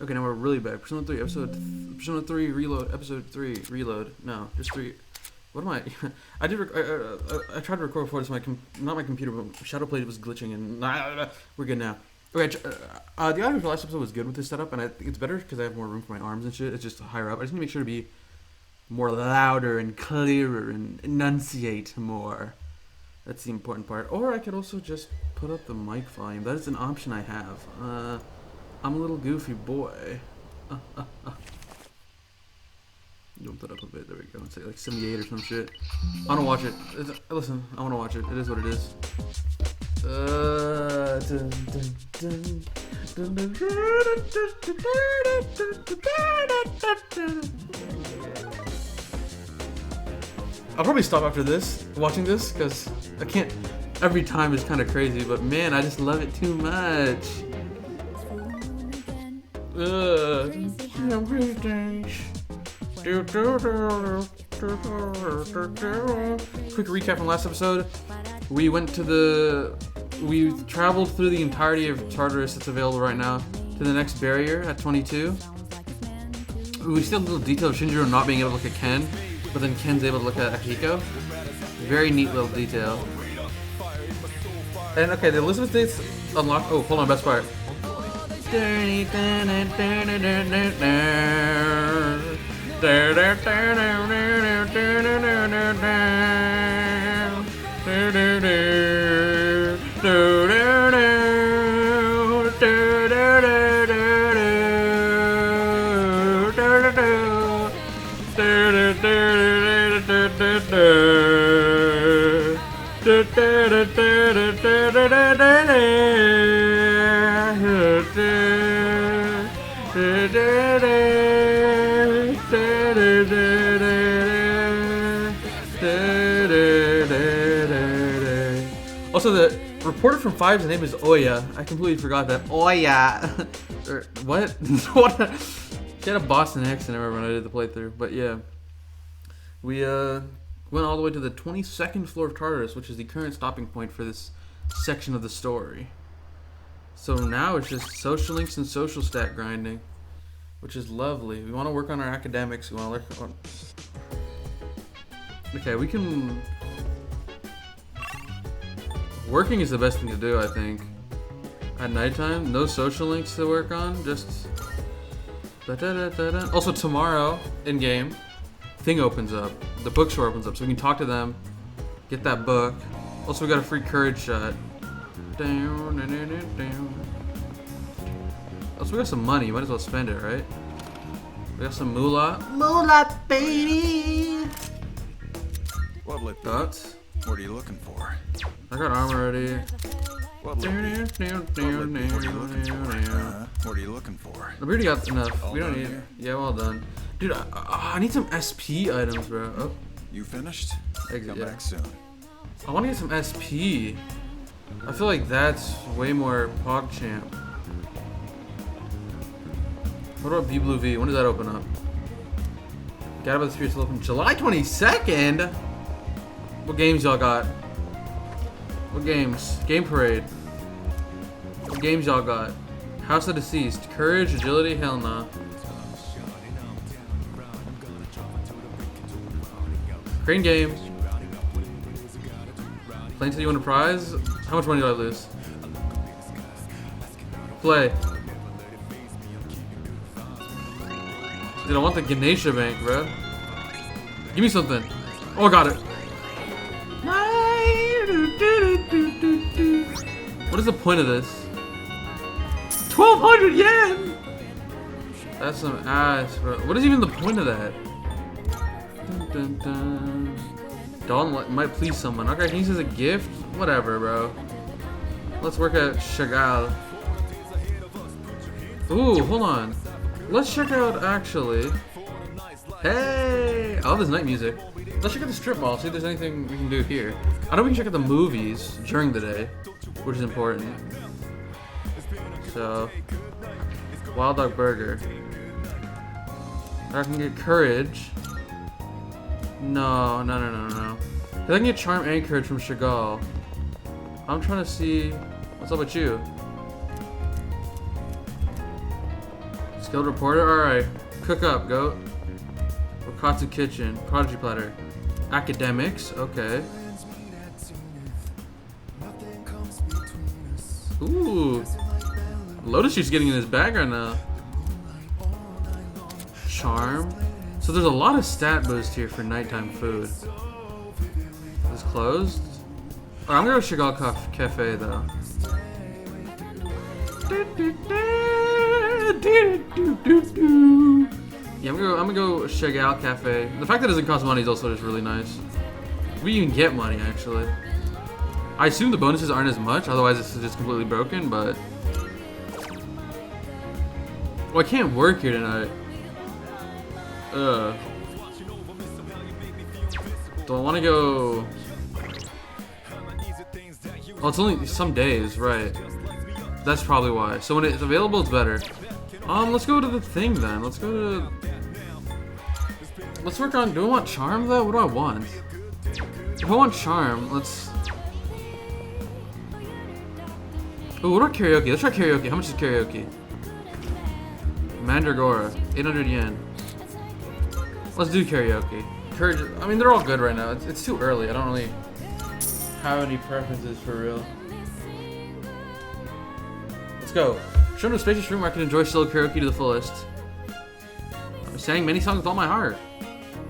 Okay, now we're really back. Persona 3 reload, episode 3 reload. No, just 3. What am I? I tried to record before this. Not my computer, but Shadowplay was glitching, and we're good now. Okay, the audio for last episode was good with this setup, and I think it's better because I have more room for my arms and shit. It's just higher up. I just need to make sure to be more louder and clearer and enunciate more. That's the important part. Or I could also just put up the mic volume. That is an option I have. I'm a little goofy boy. Jump that up a bit. There we go. It's like 78 or some shit. I want to watch it. Listen, I want to watch it. It is what it is. I'll probably stop after this, watching this, because I can't. Every time is kind of crazy, but man, I just love it too much. Quick recap from last episode. We traveled through the entirety of Tartarus that's available right now to the next barrier at 22. We still have a little detail of Shinjiro not being able to look at Ken, but then Ken's able to look at Akiko. Very neat little detail. And okay, the Elizabeth dates unlocked. Oh, hold on, best part. Also, the reporter from Five's name is Oya. I completely forgot that. Oya. What? What? She had a Boston accent, I remember when I did the playthrough. But yeah. We went all the way to the 22nd floor of Tartarus, which is the current stopping point for this section of the story. So now it's just social links and social stat grinding, which is lovely. We want to work on our academics. We want to work on... Okay, we can... Working is the best thing to do, I think. At nighttime, no social links to work on, just... Also tomorrow, in-game, thing opens up. The bookstore opens up, so we can talk to them, get that book. Also, we got a free courage shot. Also, we got some money. Might as well spend it, right? We got some moolah. Moolah, baby! Thoughts? What are you looking for? I got armor already. What are you looking for? We already got enough. We don't need... Yeah, well done. Dude, I need some SP items, bro. Oh. You finished? Exit, Come yeah. back soon. I want to get some SP. I feel like that's way more PogChamp. What about B Blue V? When does that open up? Got about the Spirits will open July 22nd? What games y'all got? What games? Game Parade. What games y'all got? House of Deceased. Courage, Agility, hell nah. Crane game. Playing till you win a prize? How much money do I lose? Play. Dude, I want the Ganesha Bank, bro. Give me something. Oh, I got it. What is the point of this? 1,200 yen! That's some ass, bro. What is even the point of that? Dun, dun, dun. Dawn might please someone. Okay, can you use as a gift? Whatever, bro. Let's work at Chagall. Ooh, hold on. Let's check out, actually. Hey! I love this night music. Let's check out the strip mall, see if there's anything we can do here. I know we can check out the movies during the day, which is important. So, Wild Dog Burger. I can get Courage. No. I can get Charm and Courage from Chagall. I'm trying to see... What's up with you? Skilled reporter. All right. Cook up, goat. Wakatsu kitchen. Prodigy platter. Academics. Okay. Ooh. Lotus Shoot's getting in his bag right now. Charm. So there's a lot of stat boost here for nighttime food. It's closed. Oh, I'm gonna go Chagall Cafe though. Yeah, I'm gonna go Chagall Cafe. The fact that it doesn't cost money is also just really nice. We even get money actually. I assume the bonuses aren't as much, otherwise this is just completely broken, but... Well, I can't work here tonight. Do I want to go... Oh, it's only some days, right. That's probably why. So when it's available, it's better. Let's go to the thing then. Let's go to... Let's work on... Do I want charm though? What do I want? If I want charm, let's... Oh, what about karaoke? Let's try karaoke. How much is karaoke? Mandragora, 800 yen. Let's do karaoke. Courage. I mean, they're all good right now. It's too early. I don't really have any preferences for real. Let's go. Show me a spacious room where I can enjoy solo karaoke to the fullest. I sang many songs with all my heart.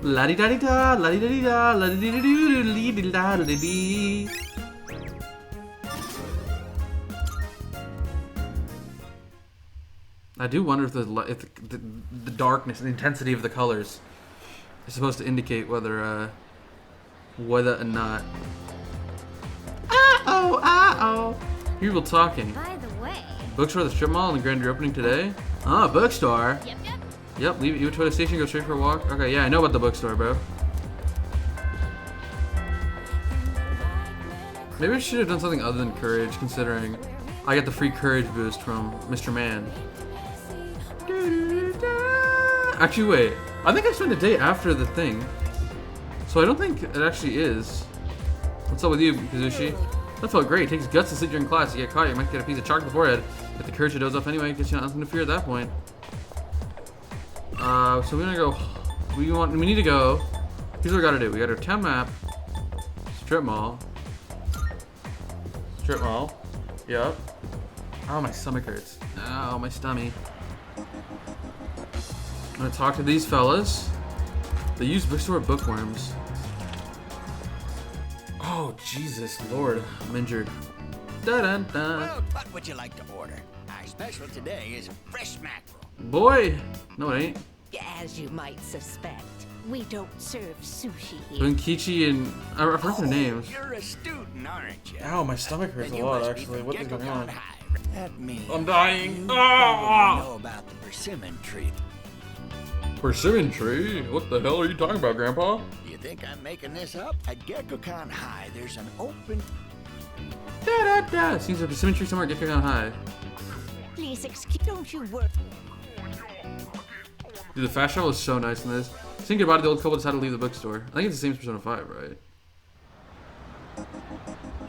La di da di da, la di da di da, la di da di da di di. I do wonder if the darkness and the intensity of the colors is supposed to indicate whether or not. People talking. By the way. Bookstore at the strip mall and the grand reopening today. Ah, bookstore. Yep. Yep. Leave Iwatoi Station. Go straight for a walk. Okay. Yeah, I know about the bookstore, bro. Maybe I should have done something other than courage, considering I get the free courage boost from Mr. Man. Actually, wait. I think I spent a day after the thing. So I don't think it actually is. What's up with you, Kazushi? That felt great. It takes guts to sit during class. You get caught, you might get a piece of chalk to the forehead. But the courage to doze off anyway, gets you nothing to fear at that point. So we're gonna go. We need to go. Here's what we gotta do. We gotta town map. Strip mall. Strip mall. Yup. Oh, my stomach hurts. Ow, my stomach. I'm gonna talk to these fellas. They use bookstore bookworms. Oh, Jesus Lord. I'm injured. Da-dun-dun. Well, what would you like to order? Our special today is fresh mackerel. Boy! No, it ain't. As you might suspect, we don't serve sushi here. Bunkichi and... I forgot their names. You're a student, aren't you? Ow, my stomach hurts Then a you lot, must be actually. from What is going on? Gekkoukan High. That means I'm dying. you Ah! know about the persimmon tree. Persimmon tree? What the hell are you talking about, Grandpa? You think I'm making this up? At Gekkoukan High, there's an open... Da-da-da! Seems like a persimmon tree somewhere at Gekkoukan High. Please excuse, don't you work? Dude, the fast travel is so nice in this. Saying goodbye to the old couple decided to leave the bookstore. I think it's the same as Persona 5, right?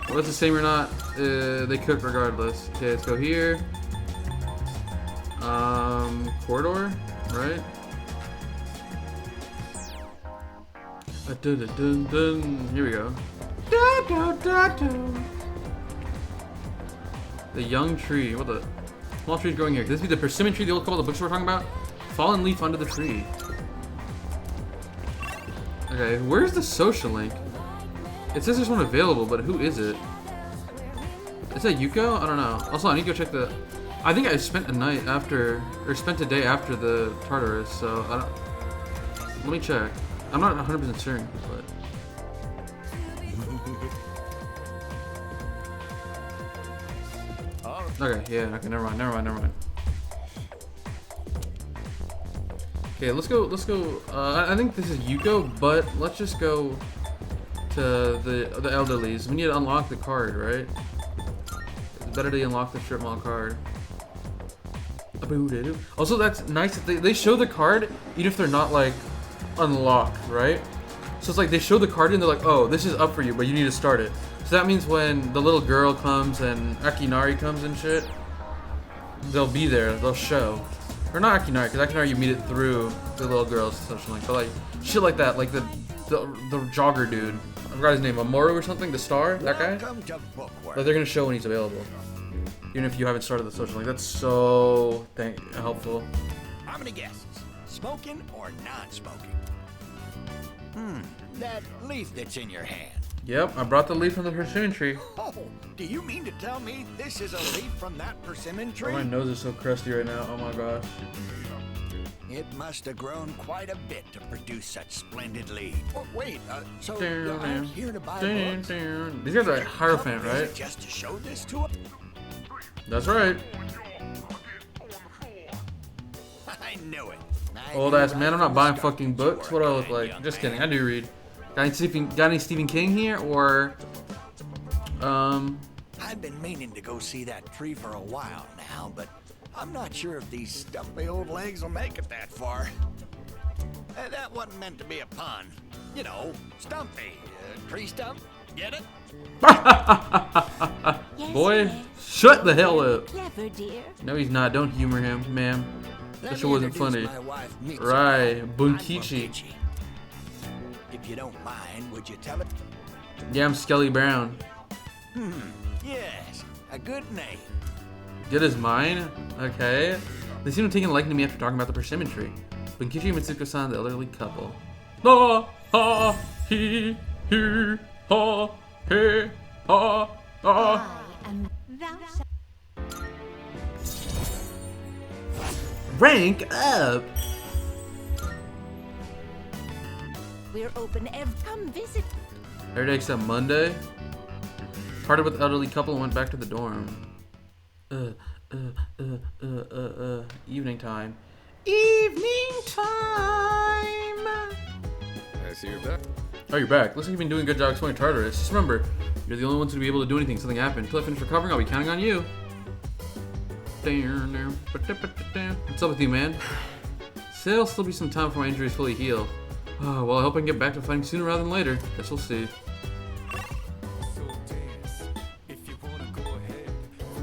Well, it's the same or not, they cook regardless. Okay, let's go here. Corridor, right? Dun-dun-dun-dun. Here we go. Da-da-da-da. The young tree. What the? Small trees growing here. Could this be the persimmon tree the old couple the bookstore were talking about? Fallen leaf under the tree. Okay, where's the social link? It says there's one available, but who is it? Is that Yuko? I don't know. Also, I need to go check the... I think I spent a night after... Or spent a day after the Tartarus, so I don't... Let me check. I'm not 100% certain, but... Okay, yeah, okay, never mind. Okay, let's go, I think this is Yuko, but let's just go to the elderlies. We need to unlock the card, right? It's better to unlock the strip mall card. Also, that's nice that they show the card, even if they're not, like, unlocked, right? So it's like they show the card and they're like, oh, this is up for you, but you need to start it. So that means when the little girl comes and Akinari comes and shit, they'll be there, they'll show. Or not Akinari, because Akinari you meet it through the little girl's social link. But like shit like that, like the jogger dude. I forgot his name, Amoru or something. The star, that guy. Welcome to Bookworm. Like they're gonna show when he's available, even if you haven't started the social link. That's so helpful. How many guesses? Smoking or non-smoking? That leaf that's in your hand. Yep, I brought the leaf from the persimmon tree. Oh, do you mean to tell me this is a leaf from that persimmon Oh, tree? my nose is so crusty right now. Oh my gosh. It must have grown quite a bit to produce such splendid leaves. Oh, wait, so I'm here to buy books? These guys are Hierophant, Is it right? just to show this to him? That's right. I knew it. Old ass man, I'm not buying fucking books. What do I look like? Just kidding, I do read. Got any Stephen King here, or I've been meaning to go see that tree for a while now, but I'm not sure if these stumpy old legs will make it that far. That wasn't meant to be a pun. You know, stumpy. Tree stump? Get it? Yes, boy, yes. shut the hell up. Clever, dear. No, he's not. Don't humor him, ma'am. Let That shit me wasn't introduce funny. my wife, Mitsu. Right, I'm Bunkichi. Bunkichi. If you don't mind, would you tell it? Yeah, I'm Skelly Brown. Yes, a good name. Good as mine? Okay. They seem to have taken a liking to me after talking about the persimmon tree. Bunkichi and Mitsuko-san, the elderly couple. Ha, ha, he, ha, he, ha, ha. I am thou. Rank up! We're open come visit. Every day except Monday. Parted with the elderly couple and went back to the dorm. Evening time. Evening time! I see you're back. Oh, you're back. Looks like you've been doing a good job exploring Tartarus. Just remember, you're the only ones who'll be able to do anything. Something happened. Until I finish recovering, I'll be counting on you. What's up with you, man? Say it'll still be some time before my injuries fully heal. Oh, well, I hope I can get back to fighting sooner rather than later. Guess we'll see.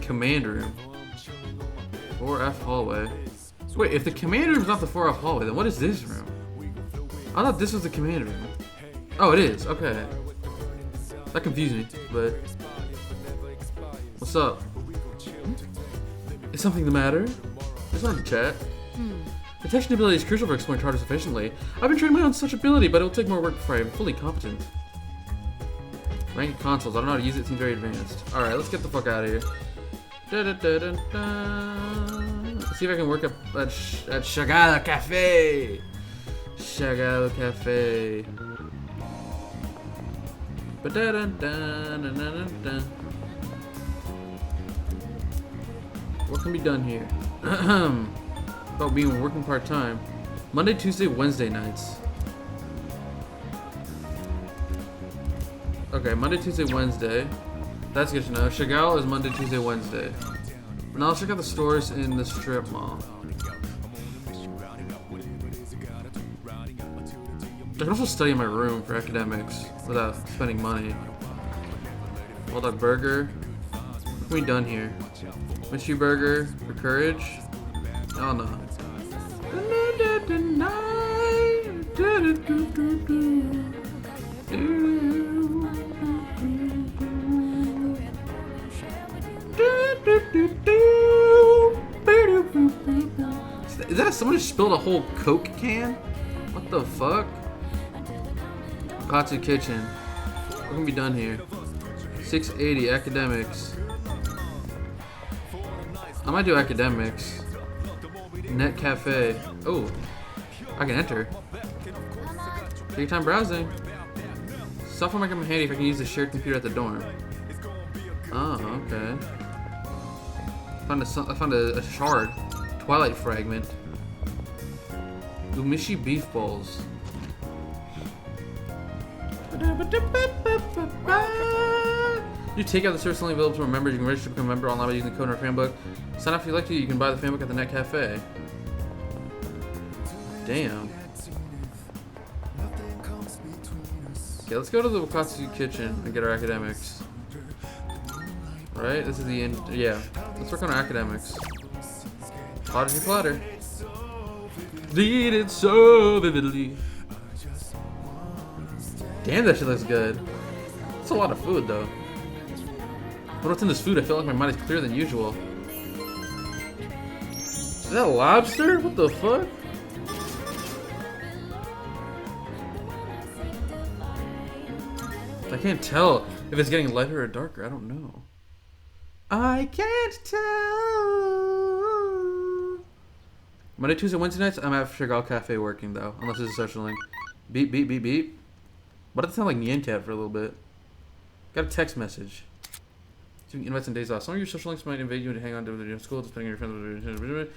Command room. 4F hallway. Wait, if the command room is not the 4F hallway, then what is this room? I thought this was the command room. Oh, it is. Okay. That confused me, but... What's up? Is something the matter? Just wanted to chat. Detection ability is crucial for exploring Tartarus efficiently. I've been training my own such ability, but it will take more work before I'm fully competent. Ranked consoles. I don't know how to use it. It seems very advanced. Alright, let's get the fuck out of here. Let's see if I can work up at Shagala Cafe. Shagala Cafe. What can be done here? About being working part-time. Monday, Tuesday, Wednesday nights. Okay, Monday, Tuesday, Wednesday. That's good to know. Chagall is Monday, Tuesday, Wednesday. Now let's check out the stores in the strip mall. I can also study in my room for academics without spending money. Bulldog Burger. What can we done here? Mystery Burger for courage. Oh no. Is that someone just spilled a whole Coke can? What the fuck? Katsu Kitchen. What can be done here? 680 academics. I might do academics. Net Cafe. Oh, I can enter. Take your time browsing. Software might come in handy if I can use the shared computer at the dorm. Oh, okay. I found a shard. Twilight fragment. Umishi beef bowls. You take out the service only available to members. You can register to become a member online by using the code in our fan book. Sign up if you like to. You can buy the fan book at the Net Cafe. Damn. Okay, let's go to the Wakatsu kitchen and get our academics. Right? This is the end. Yeah. Let's work on our academics. Platter. Did it so vividly. Damn, that shit looks good. That's a lot of food, though. What's in this food? I feel like my mind is clearer than usual. Is that lobster? What the fuck? I can't tell if it's getting lighter or darker. I don't know. I can't tell. Monday, Tuesday, Wednesday nights, I'm at Chagall Cafe working, though. Unless it's a social link. Beep, beep, beep, beep. Why did it sound like Nyan Cat for a little bit? Got a text message. Invites and days off. Some of your social links might invite you to hang on to your school, depending on your friends.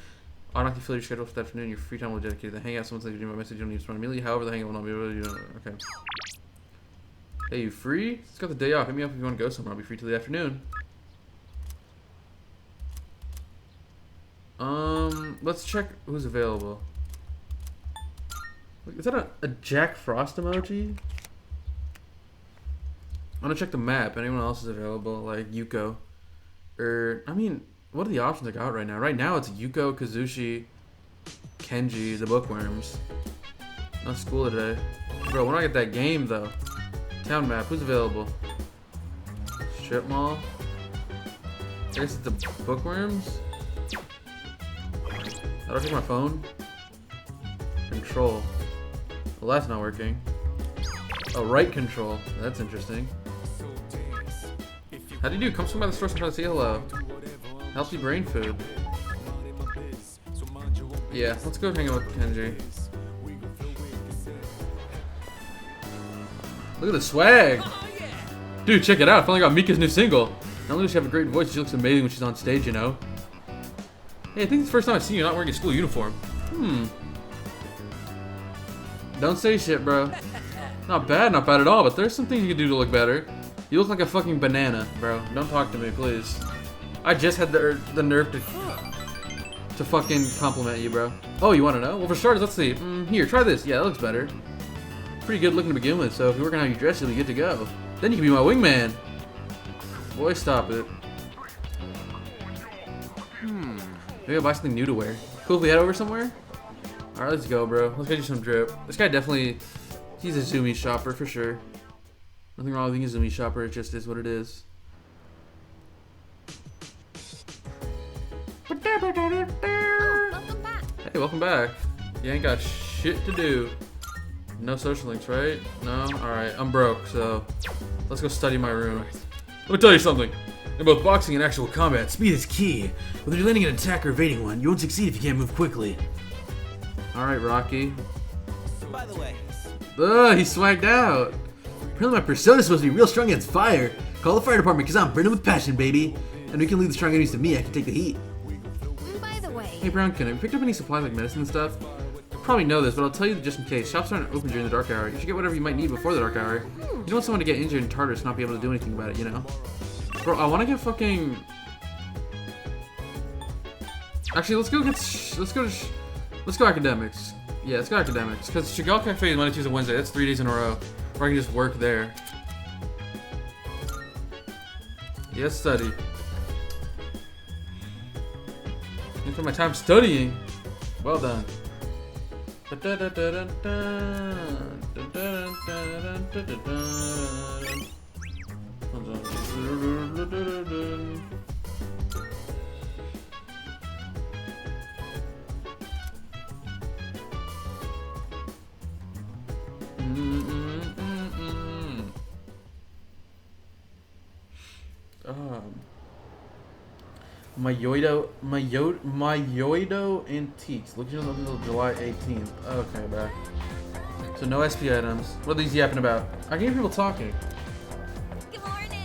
Automatically fill your schedule for the afternoon. Your free time will dedicate to the hangout. Someone sends you a message. You don't need to respond immediately. However, the hangout will not be able to. Okay. Hey, you free? It's got the day off. Hit me up if you want to go somewhere. I'll be free till the afternoon. Let's check who's available. Is that a Jack Frost emoji? I'm gonna check the map. Anyone else is available, like Yuko, I mean, what are the options I got right now? Right now it's Yuko, Kazushi, Kenji, the bookworms. No school today, bro. When do I get that game though? Town map. Who's available? Strip mall. I guess it's the bookworms. How do I check my phone? Control. Well, that's not working. Oh, right control. That's interesting. How do you do? Come swing by the store sometime to say hello. Healthy brain food. Yeah, let's go hang out with Kenji. Look at the swag! Dude, check it out. I finally got Mika's new single. Not only does she have a great voice, she looks amazing when she's on stage, you know? Hey, I think it's the first time I've seen you not wearing a school uniform. Don't say shit, bro. Not bad at all, but there's some things you can do to look better. You look like a fucking banana, bro. Don't talk to me, please. I just had the nerve to fucking compliment you, bro. Oh, you want to know? Well, for starters, let's see. Here, try this. Yeah, that looks better. Pretty good looking to begin with, so if you work on how you dress, you'll be good to go. Then you can be my wingman. Boy, stop it. Maybe I'll buy something new to wear. Cool if we head over somewhere? Alright, let's go, bro. Let's get you some drip. This guy definitely... He's a Zumi shopper, for sure. Nothing wrong with being a Zumi shopper. It just is what it is. Oh, welcome back. Hey, welcome back. You ain't got shit to do. No social links, right? No? Alright, I'm broke, so... Let's go study my room. Let me tell you something. In both boxing and actual combat, speed is key. Whether you're landing an attack or evading one, you won't succeed if you can't move quickly. Alright, Rocky. By the way, He swagged out. Apparently my persona's supposed to be real strong against fire. Call the fire department because I'm burning with passion, baby. And we can leave the strong enemies to me. I can take the heat. By the way, Hey, Brownkin, have you picked up any supplies like medicine and stuff? You probably know this, but I'll tell you just in case. Shops aren't open during the dark hour. You should get whatever you might need before the dark hour. You don't want someone to get injured in Tartarus and not be able to do anything about it, you know? Bro, I want to get fucking... Actually, let's go academics. Yeah, let's go academics. Because Chagall Cafe is Monday, Tuesday, Wednesday. That's 3 days in a row. Where I can just work there. Yes, study. And for my time studying. Well done. My Yoido Antiques. Looking until July 18th. Okay, bro. So no SP items. What are these yapping about? I can hear people talking. good morning.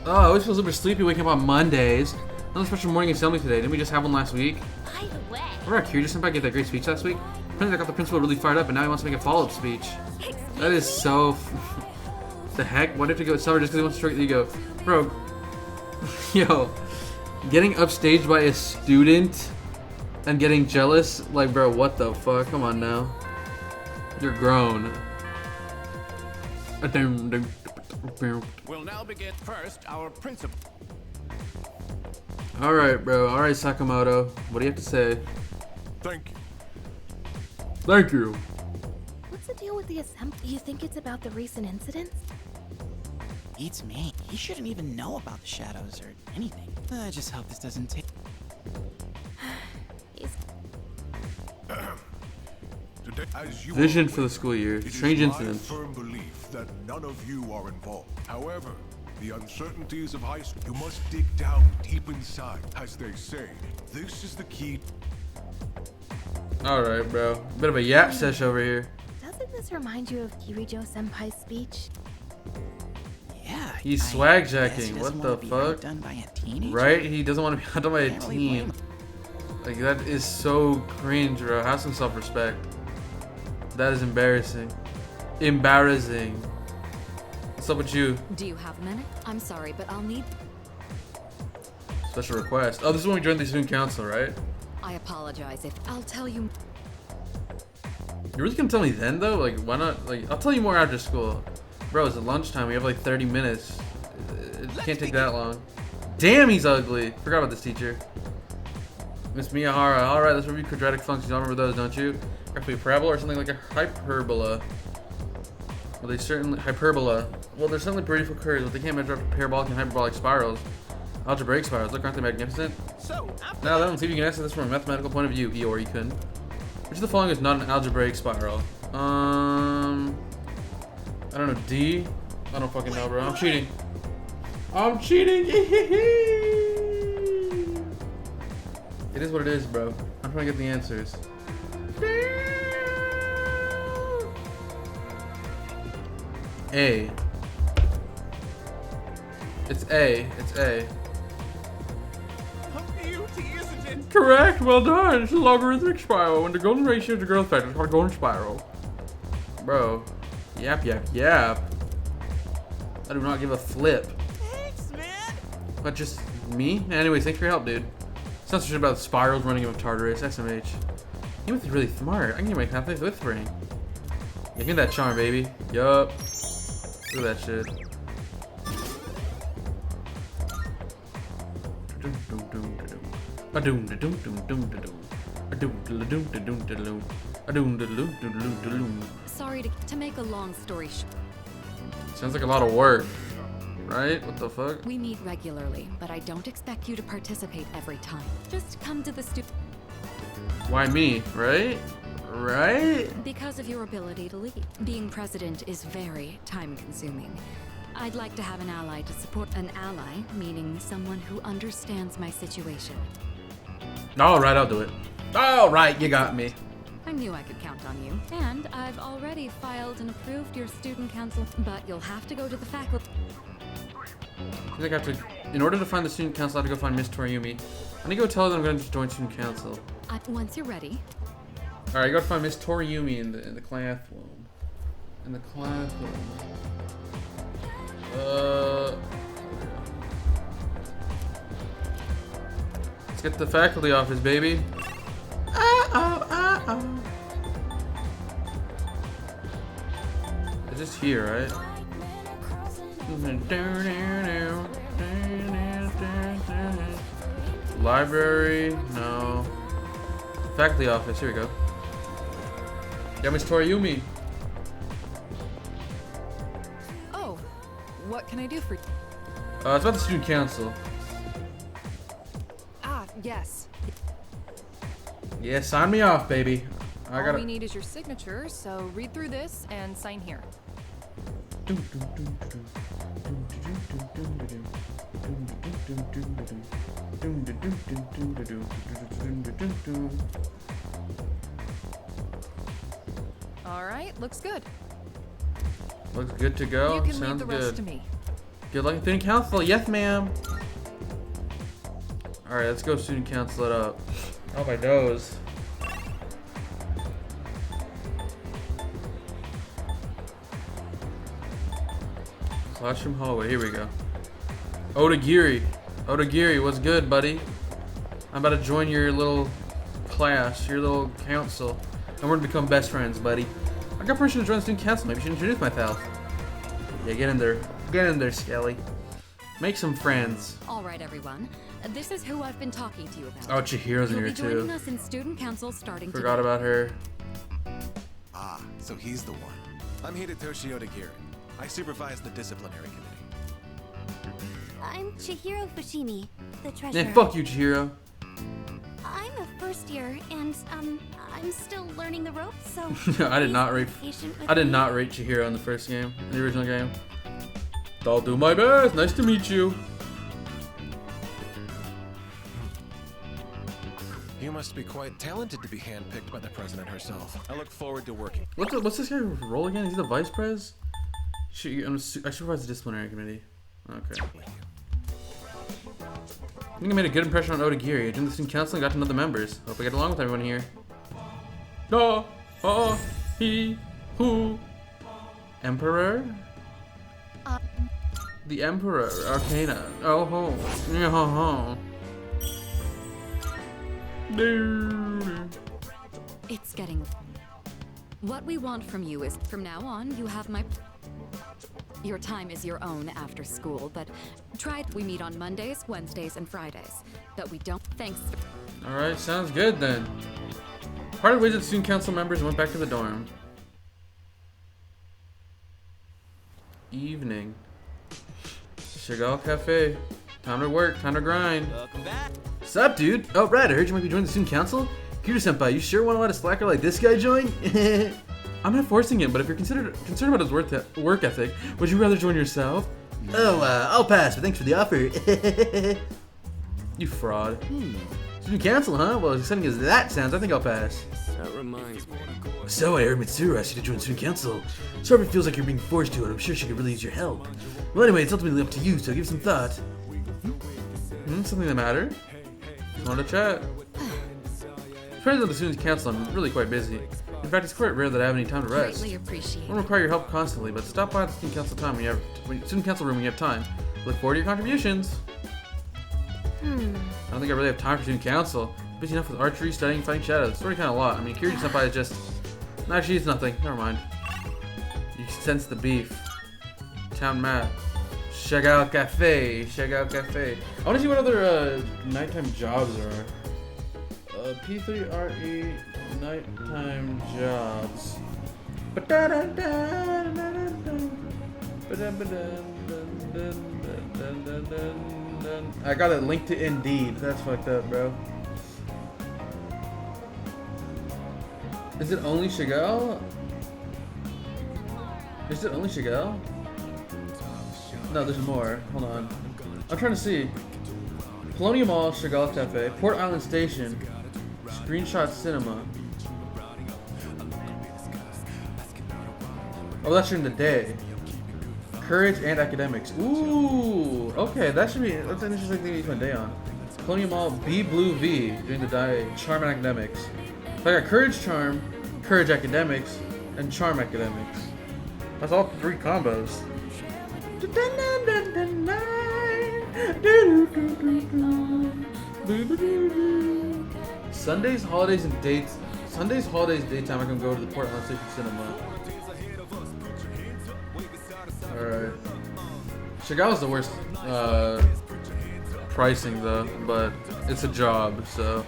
Oh, I always feel super sleepy waking up on Mondays. Another special morning assembly today. Didn't we just have one last week? By the way, Remember how curious somebody get that great speech last week? Apparently I got the principal really fired up and now he wants to make a follow-up speech. That is so... the heck? Why do you have to go with Summer just because he wants to strike the ego? Bro. Yo. Getting upstaged by a student and getting jealous? Like, bro, what the fuck? Come on now. You're grown. We'll now begin first our principal. Alright, bro. Alright, Sakamoto. What do you have to say? Thank you. Thank you. What's the deal with the assembly? Do you think it's about the recent incidents? Beats me. He shouldn't even know about the shadows or anything. I just hope this doesn't take. He's Today, as you Vision are for the aware, school year. it is Strange my incidents. firm belief that none of you are involved. However, the uncertainties of high school, you must dig down deep inside. As they say, this is the key. Alright, bro. Bit of a yap sesh over here. Doesn't this remind you of Kirijo Senpai's speech? Yeah. He's I swag guess jacking. he What doesn't the wanna be fuck? outdone by a teenager? Right? He doesn't want to be outdone by a Can't really teen. blame him. Like, that is so cringe, bro. Have some self-respect. That is embarrassing. Embarrassing. What's up with you? Do you have a minute? I'm sorry, but I'll need... Special request. Oh, this is when we joined the student council, right? I apologize if... I'll tell you... You really gonna tell me then, though? Like, why not? Like, I'll tell you more after school. Bro, it's at lunchtime. We have like 30 minutes. It can't take that long. Damn, he's ugly. Forgot about this teacher. Miss Miyahara. Alright, let's review quadratic functions. Y'all remember those, don't you? Roughly a parabola or something like a hyperbola. Well, they certainly... Hyperbola. Well, they're certainly beautiful curves, but they can't measure up to parabolic and hyperbolic spirals. Algebraic spirals. Look, aren't they magnificent? So, after Now, let's see if you can answer this from a mathematical point of view, he or he couldn't. Which of the following is not an algebraic spiral? I don't know. D? I don't fucking know, bro. I'm cheating. I'm cheating. It is what it is, bro. I'm trying to get the answers. A. It's A. It's A. Correct. Well done. It's a logarithmic spiral. When the golden ratio is the growth factor, it's called a golden spiral. Bro. Yap, yap, yap. I do not give a flip. Thanks, man. But just me? Anyways, thanks for your help, dude. Sounds shit about spirals running of Tartarus. SMH. You must be really smart. I can get my confidence whispering. Yeah, give me that charm, baby. Yup. Look at that shit. Sorry to make a long story short. Sounds like a lot of work, right? What the fuck? We meet regularly, but I don't expect you to participate every time. Just come to the Why me, right? Right? Because of your ability to lead. Being president is very time-consuming. I'd like to have an ally to support an ally, meaning someone who understands my situation. Alright, I'll do it. Alright, you got me. I knew I could count on you. And I've already filed and approved your student council, but you'll have to go to the faculty. I think I have to, in order to find the student council, I have to go find Miss Toriumi. I need to go tell her that I'm going to join student council. Once you're ready. Alright, you gotta find Miss Toriumi in the classroom. In the classroom. Let's get to the faculty office, baby. It's just here, right? Library? No. Faculty office, here we go. Yeah, Miss Toriumi. Oh, what can I do for you? It's about the student council. Ah, yes. Yeah, sign me off, baby. I All gotta. we need is your signature, so read through this and sign here. All right, looks good. Looks good to go. You can Sounds leave the rest good. to me. Good luck in student council. Yes, ma'am. Alright, let's go student council it up. Oh, my nose. Classroom hallway. Here we go. Odagiri. Odagiri, what's good, buddy? I'm about to join your little class, your little council. And we're gonna become best friends, buddy. I got permission to join the student council. Maybe I should introduce myself. Yeah, get in there. Get in there, Skelly. Make some friends. All right, everyone. This is who I've been talking to you about. Oh, Chihiro's in You'll here be joining too. us in student council starting Forgot today. about her. Ah, so he's the one. I'm Hidetoshi Odagiri. I supervise the disciplinary committee. I'm Chihiro Fushimi, the treasurer. Man, fuck you, Chihiro. I'm a first year, and I'm still learning the ropes, so I did not rate. patient with I did me. not rate Chihiro in the first game, in the original game. I'll do my best. Nice to meet you. You must be quite talented to be handpicked by the president herself. I look forward to working. What's this guy's role again? Is he the vice pres? I supervise the disciplinary committee. Okay. I think I made a good impression on Odagiri. I joined the student council and got to know the members. Hope I get along with everyone here. No, he, who, Emperor? The Emperor, Arcana. Oh ho, yeah ho ho. It's getting... What we want from you is, from now on, you have my... Your time is your own after school, but we meet on Mondays, Wednesdays, and Fridays. But we don't... Thanks. Alright, sounds good then. Parted ways with student council members and went back to the dorm. Evening. Chagall Cafe. Time to work, time to grind. Welcome back. Sup, dude? Oh, Brad, I heard you might be joining the student council? Kiryu-senpai, you sure want to let a slacker like this guy join? I'm not forcing him, but if you're concerned about his work ethic, would you rather join yourself? Oh, I'll pass, but thanks for the offer. You fraud. Student council, huh? Well, as exciting as that sounds, I think I'll pass. That reminds me. So I heard Mitsuru asked you to join student council. Sorry if it feels like you're being forced to, and I'm sure she could really use your help. Well, anyway, it's ultimately up to you, so give some thought. Something the matter? Just wanted to chat. Friends of the students' council, I'm really quite busy. In fact, it's quite rare that I have any time to rest. Greatly appreciate I don't require your help constantly, but stop by the student council student council room when you have time. Look forward to your contributions. I don't think I really have time for student council. I'm busy enough with archery, studying, fighting shadows. It's already kind of a lot. I mean, Kiryu-senpai is just... Actually, it's nothing. Never mind. You sense the beef. Town map. Chagall Cafe. Chagall Cafe. I want to see what other nighttime jobs there are. P3RE nighttime jobs. I got it linked to Indeed. That's fucked up, bro. Is it only Chagall? Is it only Chagall? No, there's more. Hold on. I'm trying to see. Colonial Mall, Chagall Cafe, Port Island Station, Screenshot Cinema. Oh, that's during the day. Courage and Academics. Ooh, okay, that's an interesting thing to use my day on. Colonial Mall, B Blue V during the day. Charm and Academics. So I got Courage Charm, Courage Academics, and Charm Academics. That's all 3 combos. Sundays, holidays, and dates. Sundays, holidays, daytime. I can go to the Port Island Station Cinema. Alright. Chagall's the worst pricing though, but it's a job, so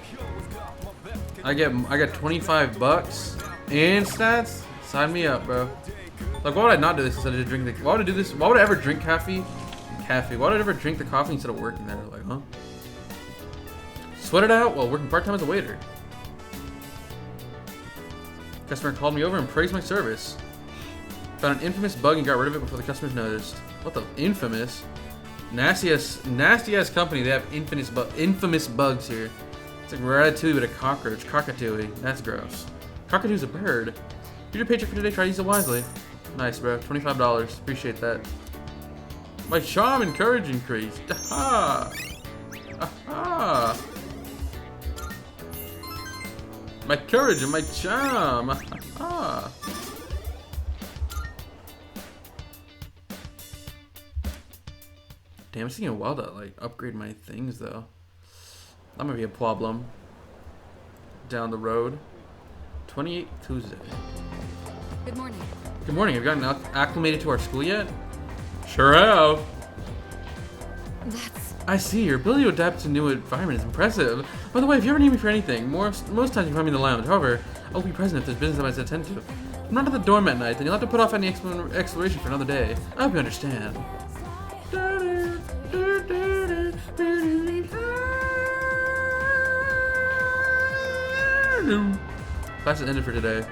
I get $25 and stats. Sign me up, bro. Like, why would I not do this instead of just drink the? Why would I do this? Why would I ever drink coffee? Why would I ever drink the coffee instead of working there? Like, huh? Sweat it out while working part-time as a waiter. Customer called me over and praised my service. Found an infamous bug and got rid of it before the customers noticed. What the infamous? Nasty ass company. They have infamous bugs here. It's like ratatouille with a cockroach. Cockatouille. That's gross. Cockatouille's a bird. Here's your paycheck for today. Try to use it wisely. Nice, bro. $25. Appreciate that. My charm and courage increased. Aha! Aha! My courage and my charm. Aha! Damn, it's taking a while to like upgrade my things though. That might be a problem. Down the road. 28 Tuesday. Good morning. Good morning. Have you gotten acclimated to our school yet? Sure have. That's... I see. Your ability to adapt to new environment is impressive. By the way, if you ever need me for anything, most times you find me in the lounge. However, I'll be present if there's business I must attend to. I'm not at the dorm at night, then you'll have to put off any exploration for another day. I hope you understand. Class is ended for today.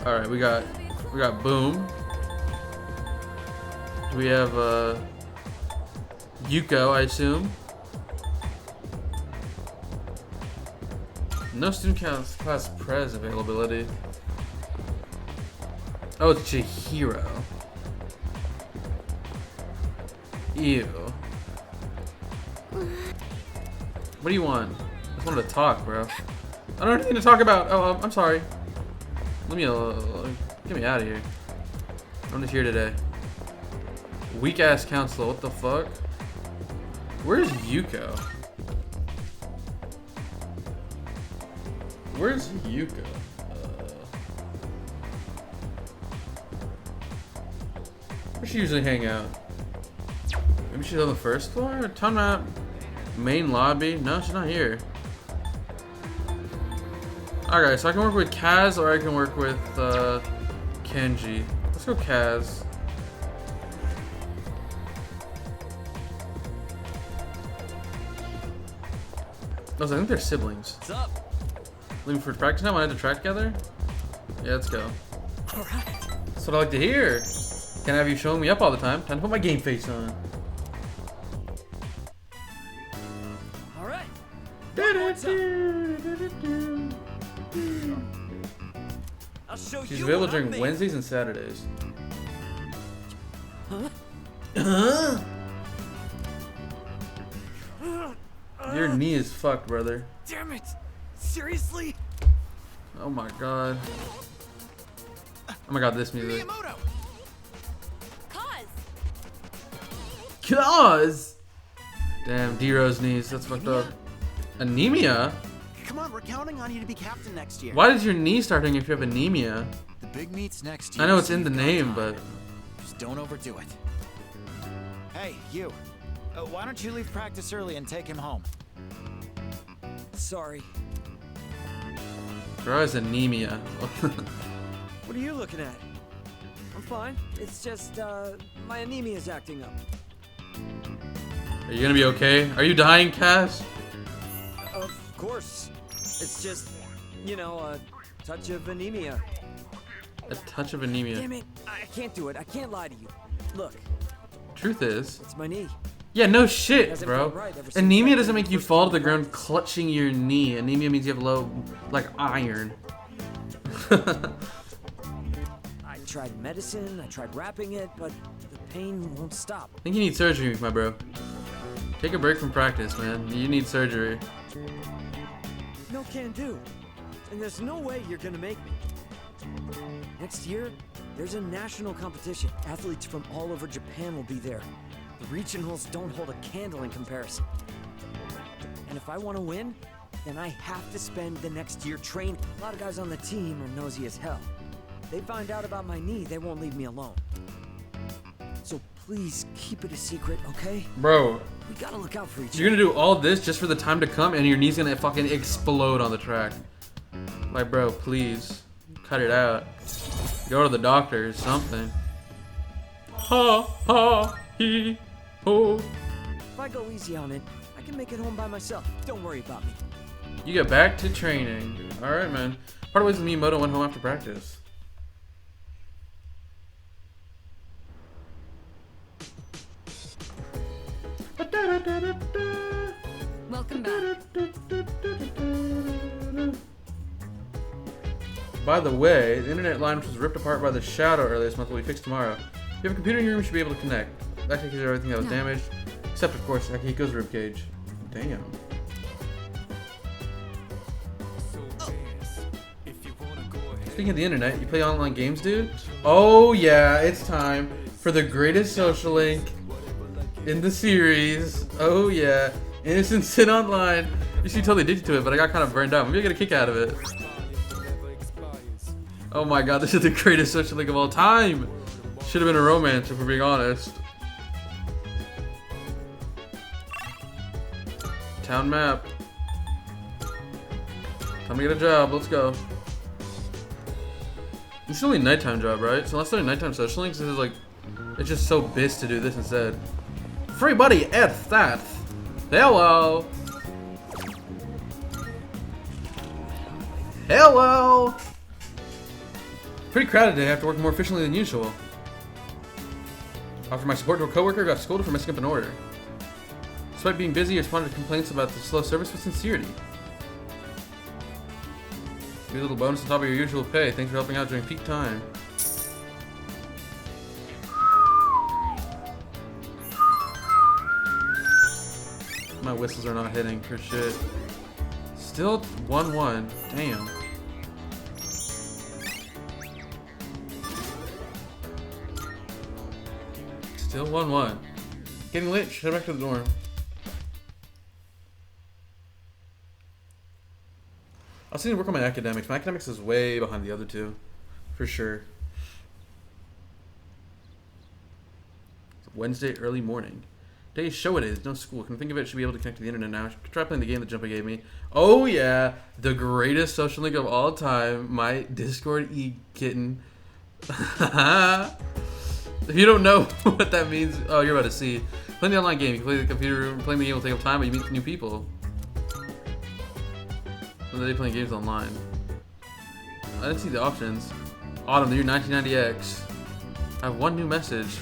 Alright, we got Boom. We have Yuko, I assume. No student class prez availability. Oh, it's Chihiro. Ew. What do you want? I just wanted to talk, bro. I don't have anything to talk about. Oh, I'm sorry. Let me get me out of here. I'm just here today. Weak ass counselor. What the fuck? Where's Yuko? Where's Yuko? Where she usually hang out? Maybe she's on the first floor? Town map. Main lobby? No, she's not here. Alright, so I can work with Kaz or I can work with Kenji. Let's go Kaz. I think they're siblings. What's up? Leaving for practice now? Want to track together? Yeah, let's go. Alright. That's what I like to hear. Can't have you showing me up all the time. Time to put my game face on. Alright. I'll show you. She's available during what I Wednesdays and Saturdays. Huh? Your knee is fucked, brother. Damn it! Seriously? Oh my god. Oh my god, this music. Cause! Damn, D-Rose knees. That's fucked up. Anemia? Come on, we're counting on you to be captain next year. Why does your knee start hurting if you have anemia? The big meet's next year. I know it's in the name, but... Just don't overdo it. Hey, you. Why don't you leave practice early and take him home? Sorry. Bro has anemia. What are you looking at? I'm fine. It's just, my anemia's acting up. Are you gonna be okay? Are you dying, Cass? Of course. It's just, you know, a touch of anemia. A touch of anemia. Damn it. I can't do it. I can't lie to you. Look. Truth is... It's my knee. Yeah, no shit, Hasn't bro. felt right ever since Anemia I doesn't make you first fall to the came to ground clutching your knee. Anemia means you have low, like, iron. I tried medicine, I tried wrapping it, but the pain won't stop. I think you need surgery, my bro. Take a break from practice, man. You need surgery. No can do. And there's no way you're gonna make me. Next year, there's a national competition. Athletes from all over Japan will be there. The regionals don't hold a candle in comparison. And if I want to win, then I have to spend the next year training. A lot of guys on the team are nosy as hell. They find out about my knee, they won't leave me alone. So please keep it a secret, okay? Bro. We gotta look out for each other. You're gonna do all this just for the time to come and your knee's gonna fucking explode on the track. Like, bro, please. Cut it out. Go to the doctor or something. Ha ha he ho. If I go easy on it, I can make it home by myself. Don't worry about me. You get back to training. Alright, man. Part of ways with me, Moto went home after practice. Welcome back. By the way, the internet line which was ripped apart by the shadow earlier this month will be fixed tomorrow. If you have a computer in your room, you should be able to connect. That takes care of everything that was damaged, except of course Akihiko's ribcage. Damn. Speaking of the internet, you play online games, dude? Oh yeah, it's time for the greatest social link in the series. Oh yeah, Innocent Sin Online. You should totally addicted to it, but I got kind of burned out. Maybe I get a kick out of it. Oh my god, this is the greatest social link of all time. Should have been a romance, if we're being honest. Town map. Time to get a job. Let's go. It's only a nighttime job, right? So unless they're nighttime socialing, this is like, it's just so biz to do this instead. Free buddy, F that. Hello. Hello. Pretty crowded today. I have to work more efficiently than usual. After my support to a coworker, got scolded for messing up an order. Despite being busy, I responded to complaints about the slow service with sincerity. Give you a little bonus on top of your usual pay. Thanks for helping out during peak time. My whistles are not hitting for shit. Still 1-1. Damn. Still 1-1. Getting late. Should head back to the dorm. I still need to work on my academics. My academics is way behind the other two. For sure. It's Wednesday early morning. Today's show it is. No school. Can think of it. Should be able to connect to the internet now. Should try playing the game that Jumpa gave me. Oh yeah. The greatest social link of all time. My Discord e-kitten. If you don't know what that means, oh, you're about to see. Playing the online game. You can play the computer room. Playing the game will take up time, but you meet new people. So they're playing games online. I didn't see the options. Autumn, the year 1990X. I have one new message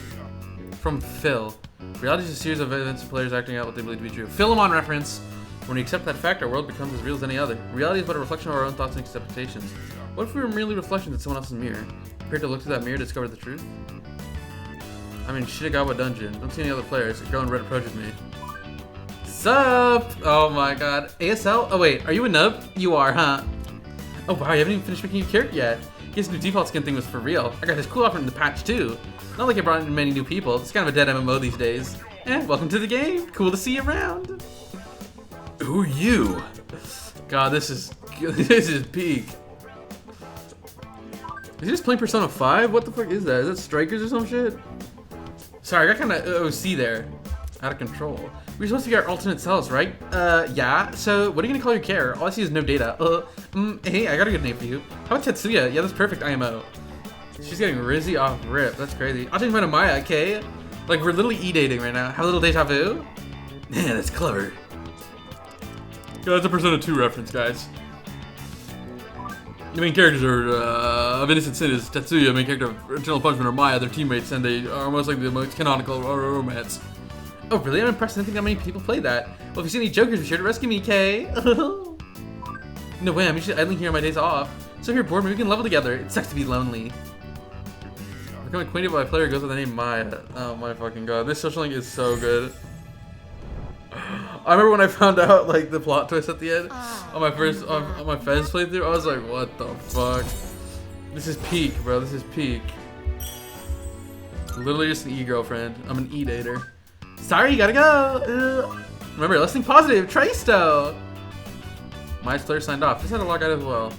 from Phil. Reality is a series of events and players acting out what they believe to be true. Philemon reference. When we accept that fact, our world becomes as real as any other. Reality is but a reflection of our own thoughts and expectations. What if we were merely reflections in someone else's mirror? Prepared to look through that mirror to discover the truth? I'm in Shidogawa Dungeon. Don't see any other players. A girl in red approaches me. Sup? Oh my god. ASL? Oh wait, are you a nub? You are, huh? Oh wow, you haven't even finished making your character yet. Guess the new default skin thing was for real. I got this cool offer in the patch too. Not like it brought in many new people. It's kind of a dead MMO these days. Welcome to the game. Cool to see you around. Who are you? God, this is peak. Is he just playing Persona 5? What the fuck is that? Is that Strikers or some shit? Sorry, I got kind of OC there. Out of control. We're supposed to be our alternate selves, right? Yeah. So, what are you gonna call your care? All I see is no data. Hey, I got a good name for you. How about Tetsuya? Yeah, that's perfect, IMO. She's getting Rizzy off rip. That's crazy. I'll change mine to Maya, okay? Like, we're literally e-dating right now. Have a little deja vu? Man, that's clever. Yeah, that's a Persona 2 reference, guys. The main characters are, of Innocent Sin is Tetsuya, the main character of Eternal Punishment, or Maya, their teammates, and they are most likely the most canonical romance. Oh, really? I'm impressed. I didn't think that many people play that. Well, if you see any jokers, be sure to rescue me, Kay. No way, I'm usually idling here on my days off. So if you're bored, maybe we can level together. It sucks to be lonely. Become acquainted by a player who goes by the name Maya. Oh my fucking god. This social link is so good. I remember when I found out like the plot twist at the end on my first on my Fez playthrough, I was like, what the fuck? This is peak, bro. This is peak. Literally just an e-girlfriend. I'm an e-dater. Sorry, you gotta go. Remember, listening positive. Traisto. Maya's player signed off. Just had to log out as well.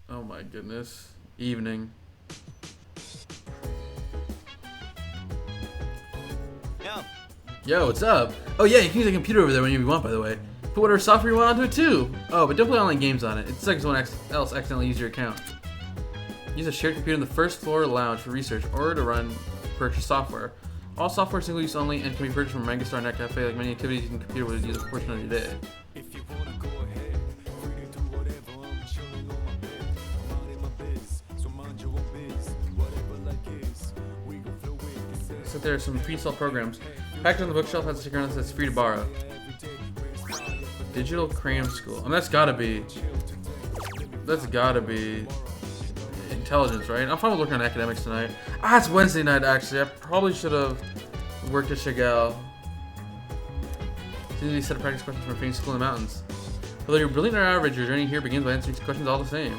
Oh my goodness. Evening. Yo, what's up? Oh yeah, you can use a computer over there whenever you want, by the way. Put whatever software you want onto it too. Oh, but don't play online games on it. It's like someone else accidentally used your account. Use a shared computer in the first floor lounge for research or to run purchase software. All software is single use only and can be purchased from Manga Star Net Cafe. Like many activities using the computer would use a portion of your day. So there are some pre-installed programs. Package on the bookshelf has a sticker on it that says free to borrow. Digital Cram School. And that's gotta be intelligence, right? I'm fine with working on academics tonight. It's Wednesday night actually. I probably should have worked at Chagall. Seems to be a set of practice questions from a famous school in the mountains. Whether you're brilliant or average, your journey here begins by answering questions all the same.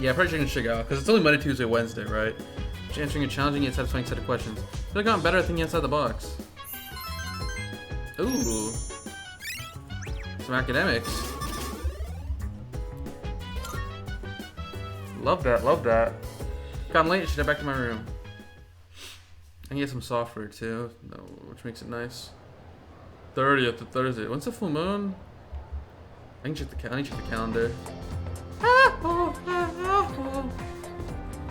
Yeah, probably checking Chagall, because it's only Monday, Tuesday, Wednesday, right? Answering a challenging yet satisfying set of questions. I feel like I've gotten better at thinking outside the box. Ooh. Some academics. Love that, love that. Gotten late, should head back to my room. I can get some software too, which makes it nice. 30th to Thursday. When's the full moon? I I need to check the calendar.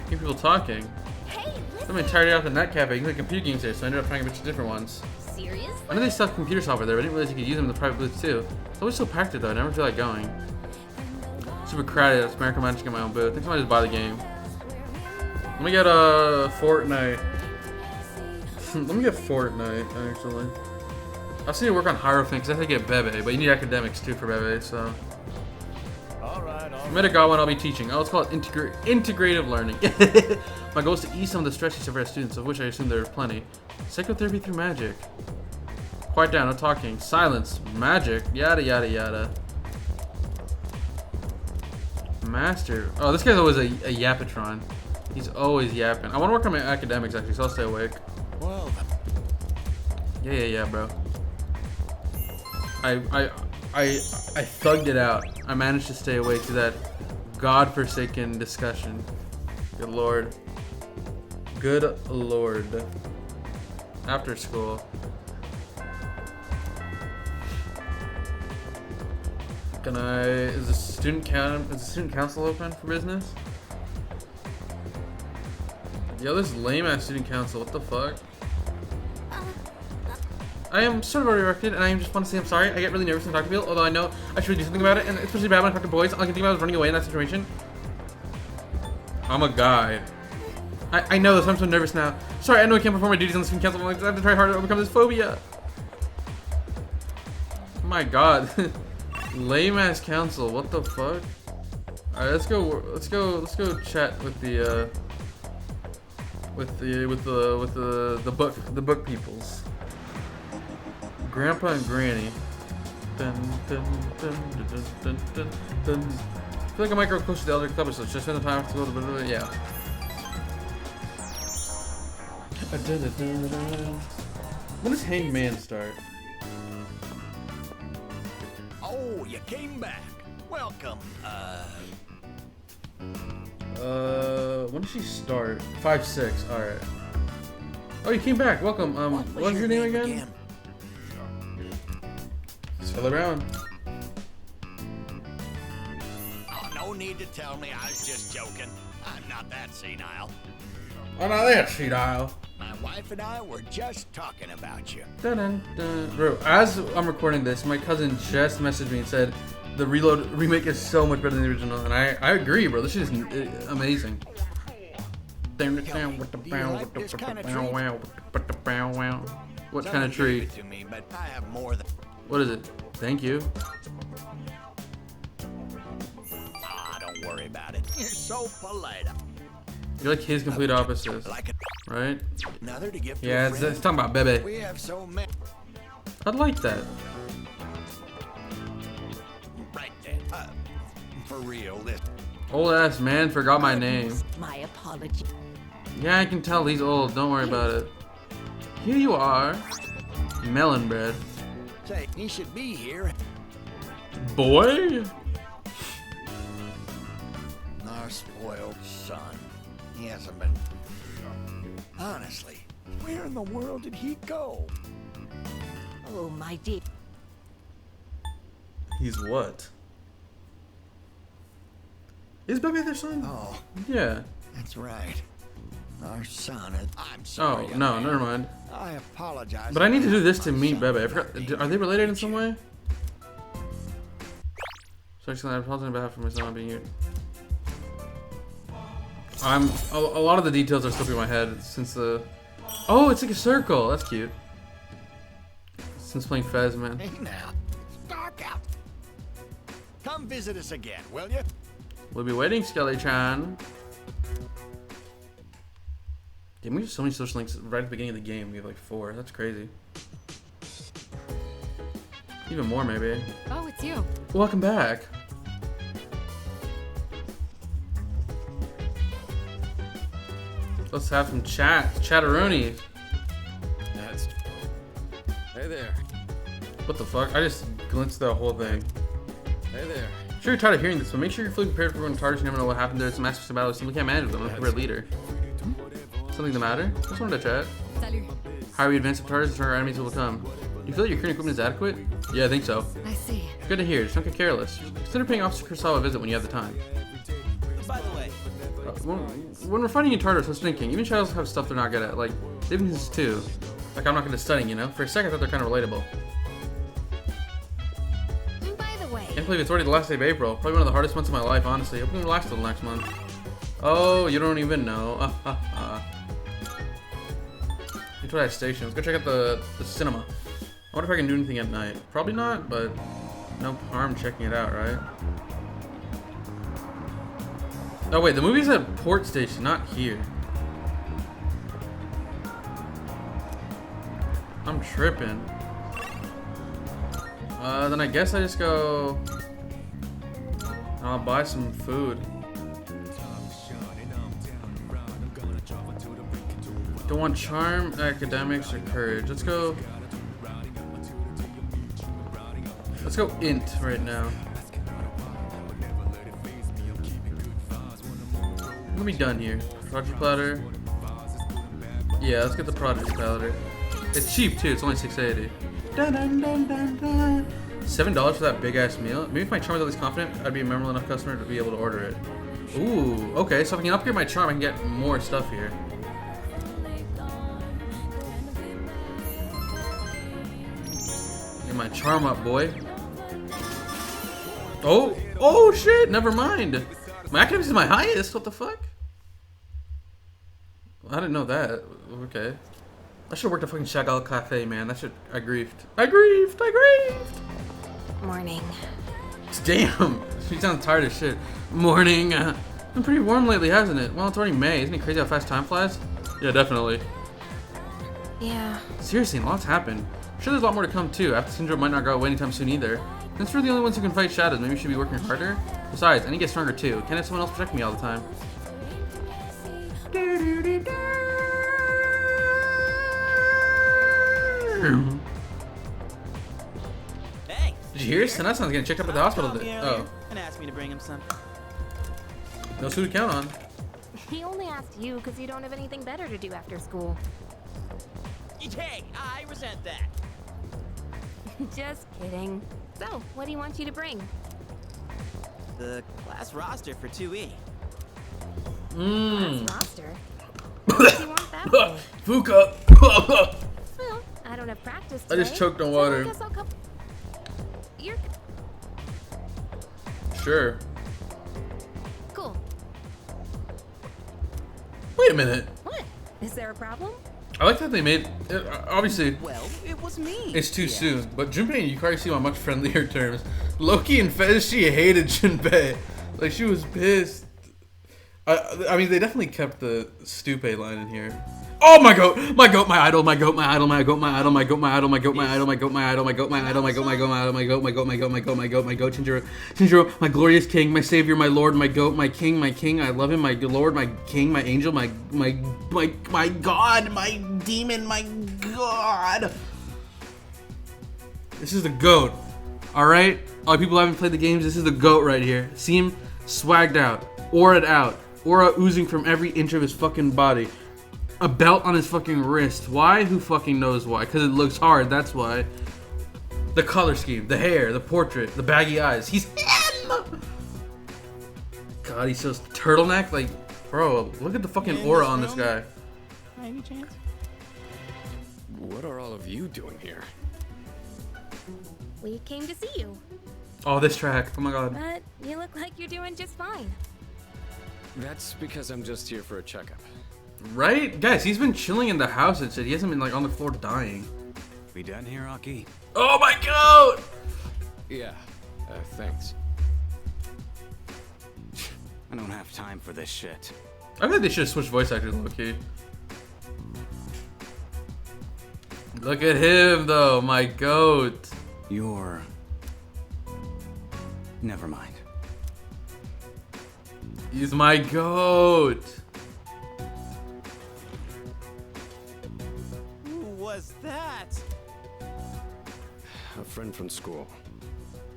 Hear people talking. Hey, I'm gonna tired out the net cafe. You can play computer games there, so I ended up trying a bunch of different ones. Seriously? I know they still have computer software there, but I didn't realize you could use them in the private booth too. It's always so packed there though, I never feel like going. Super crowded, it's American Magic in my own booth. I think I might just buy the game. Let me get Fortnite. Let me get Fortnite, actually. I also need to work on Hierophant because I have to get Bebe, but you need academics too for Bebe, so. I met a guy one I'll be teaching. Oh, let's call it integrative learning. My goal is to ease some of the stress of our students, of which I assume there are plenty. Psychotherapy through magic. Quiet down, no talking. Silence. Magic. Yada yada yada. Master. Oh, this guy's always a yappatron. He's always yapping. I want to work on my academics actually, so I'll stay awake. Well, Yeah, bro. I thugged it out. I managed to stay awake to that godforsaken discussion. Good lord. Good lord. After school. Is the student council open for business? Yo, this lame ass student council, what the fuck? I am sort of already erected, and I just want to say I'm sorry. I get really nervous when I talk to people, although I know I should do something about it, and it's especially bad when I talk to boys. All I can think about is running away in that situation. I'm a guy. I know this, I'm so nervous now. Sorry, I know I can't perform my duties on the student council. I have to try harder to overcome this phobia. Oh my god. Lame ass council, what the fuck? Alright, let's go chat with the book peoples. Grandpa and Granny. Dun, dun, dun, dun, dun, dun, dun. I feel like I might grow closer to the elder club, so just spend the time to go to yeah. When does Hangman start? Oh, you came back. Welcome. When did she start? 5-6. All right. Oh, you came back. Welcome. What's your name again? Still around. Oh, no need to tell me. I was just joking. I'm not that senile. I'm not that senile. My wife and I were just talking about you. Dun, dun, dun. Bro, as I'm recording this, my cousin just messaged me and said the Reload remake is so much better than the original, and I agree, bro. This shit is amazing. What kind of treat? To me, but I have more than... What is it? Thank you. Ah, don't worry about it. You're so polite. You're like his complete opposite, right? Another to give to yeah, it's talking about Bebe. We have so many. I'd like that. Right then. For real, this Old ass man forgot my name. My apology. Yeah, I can tell he's old. Don't worry about it. Here you are. Melon bread. Say, he should be here. Boy? Our spoiled son. He hasn't been... Honestly, where in the world did he go? Oh, my dear. He's what? Is Bebe their son? Oh. Yeah. That's right. Our son is... I'm sorry. Oh, no, never mind. I apologize. But I need to do this to meet Bebe. I forgot. Are they related in some way? So actually, I apologize on behalf of my son being here. A lot of the details are slipping my head since the... Oh, it's like a circle. That's cute. Since playing Fez, man. Hey now, it's dark out. Come visit us again, will you? We'll be waiting, Skelly-chan. Damn, we have so many social links right at the beginning of the game. We have like 4. That's crazy. Even more, maybe. Oh, it's you. Welcome back. Let's have some chatteroonies. That's... Hey there. What the fuck? I just glimpsed the whole thing. Hey there. Sure, you're tired of hearing this, but make sure you're fully prepared for everyone targets. You never know what happened there. It's a massive battle. Simply can't manage them. I'm looking for a leader. Something the matter? Just wanted to chat. Salut. How are we advancing targets? Our enemies will come. You feel like your current equipment is adequate? Yeah, I think so. I see. Good to hear. Just don't get careless. Consider paying Officer Kurosawa a visit when you have the time. By the way, When we're fighting in Tartarus, I was thinking, even shadows have stuff they're not good at. Like, even his too. Like, I'm not good at studying, you know? For a second, I thought they're kind of relatable. By the way, Can't believe it's already the last day of April. Probably one of the hardest months of my life, honestly. Hope it will last till next month. Oh, you don't even know. Detroit Station. Let's go check out the cinema. I wonder if I can do anything at night. Probably not, but no harm checking it out, right? Oh wait, the movie's at Port Station, not here. I'm tripping. Then I guess I just go... I'll buy some food. Don't want charm, academics, or courage. Let's go int right now. Let me done here. Prodigy platter. Yeah, let's get the Prodigy platter. It's cheap too. It's only $6.80. $7 for that big ass meal. Maybe if my charm was at least confident, I'd be a memorable enough customer to be able to order it. Ooh, okay. So if I can upgrade my charm, I can get more stuff here. Get my charm up, boy. Oh shit! Never mind. My academics is my highest. What the fuck? I didn't know that. Okay. I should have worked at fucking Chagall Cafe, man. That shit. I griefed. morning. Damn. She sounds tired as shit. Morning. Been pretty warm lately, hasn't it? Well, it's already May. Isn't it crazy how fast time flies? Yeah, definitely. Yeah. Seriously, lots happened. I'm sure there's a lot more to come too. After Syndrome might not go away anytime soon either. Since we're the only ones who can fight shadows, maybe we should be working harder? Besides, I need to get stronger too. Can't have someone else protect me all the time. Hey! Did you hear? Sanat's getting checked up at the hospital today. Oh. And asked me to bring him some. Knows who to count on. He only asked you because you don't have anything better to do after school. Hey, I resent that. Just kidding. So, what do you want you to bring? The class roster for 2E. Class roster? What do you want that for? Fuka. Well, I don't have practice I today, just choked on so water. I guess I'll come. You're Sure. cool. Wait a minute. What? Is there a problem? I like that they made it, obviously. Well, it was me. It's too soon, but Junpei and Yukari seem on much friendlier terms. Loki and Fez, she hated Junpei. Like, she was pissed. I mean, they definitely kept the Stupe line in here. Oh, my goat, my idol, my idol, my goat, my idol, my goat, my idol, my goat, my idol, my goat, my idol, my goat, my idol, my goat, my idol, my goat, my goat, my idol, my goat, my goat, my goat, my goat, my goat, my goat, Shinjiro, my glorious king, my savior, my lord, my goat, my king, I love him, my lord, my king, my angel, my god, my demon, my god. This is the goat. Alright? All the people who haven't played the games, this is the goat right here. See him swagged out, aura'd out, aura oozing from every inch of his fucking body. A belt on his fucking wrist. Why? Who fucking knows why? Because it looks hard, that's why. The color scheme, the hair, the portrait, the baggy eyes. He's him! God, he's so turtleneck. Like, bro, look at the fucking aura on this guy. Any chance? What are all of you doing here? We came to see you, Oh, this track. Oh my god. but you look like you're doing just fine. That's because I'm just here for a checkup. Right? Guys, he's been chilling in the house and shit. He hasn't been like on the floor dying. We done here, Aki? Oh my god! Yeah, thanks. I don't have time for this shit. I think they should have switched voice actors, low-key. Look at him, though, my goat. You're... Never mind. He's my goat. Who was that? A friend from school.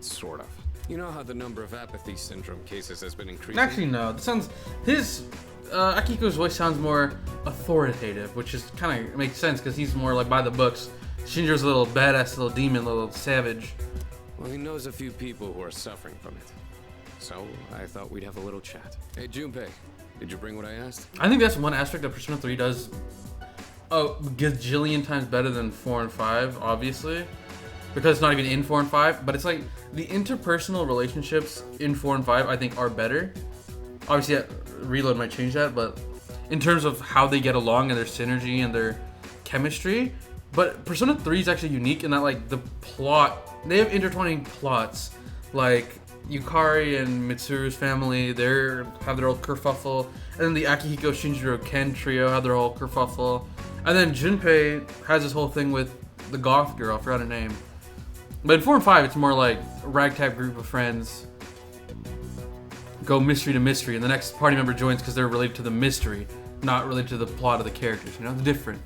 Sort of. You know how the number of apathy syndrome cases has been increasing? Actually, no. That sounds... His... Akiko's voice sounds more authoritative, which is kind of makes sense because he's more like by the books. Shinjiro's a little badass, little demon, little savage. Well, he knows a few people who are suffering from it. So, I thought we'd have a little chat. Hey, Junpei, did you bring what I asked? I think that's one aspect of Persona 3 does a gajillion times better than 4 and 5, obviously. Because it's not even in 4 and 5, but it's like the interpersonal relationships in 4 and 5 I think are better. Obviously, Reload might change that, but in terms of how they get along and their synergy and their chemistry. But Persona 3 is actually unique in that like the plot, they have intertwining plots. Like Yukari and Mitsuru's family, have their old kerfuffle, and then the Akihiko, Shinjiro, Ken trio have their whole kerfuffle, and then Junpei has this whole thing with the goth girl, I forgot her name. But in 4 and 5, it's more like a ragtag group of friends go mystery to mystery, and the next party member joins because they're related to the mystery, not related to the plot of the characters. You know, it's different.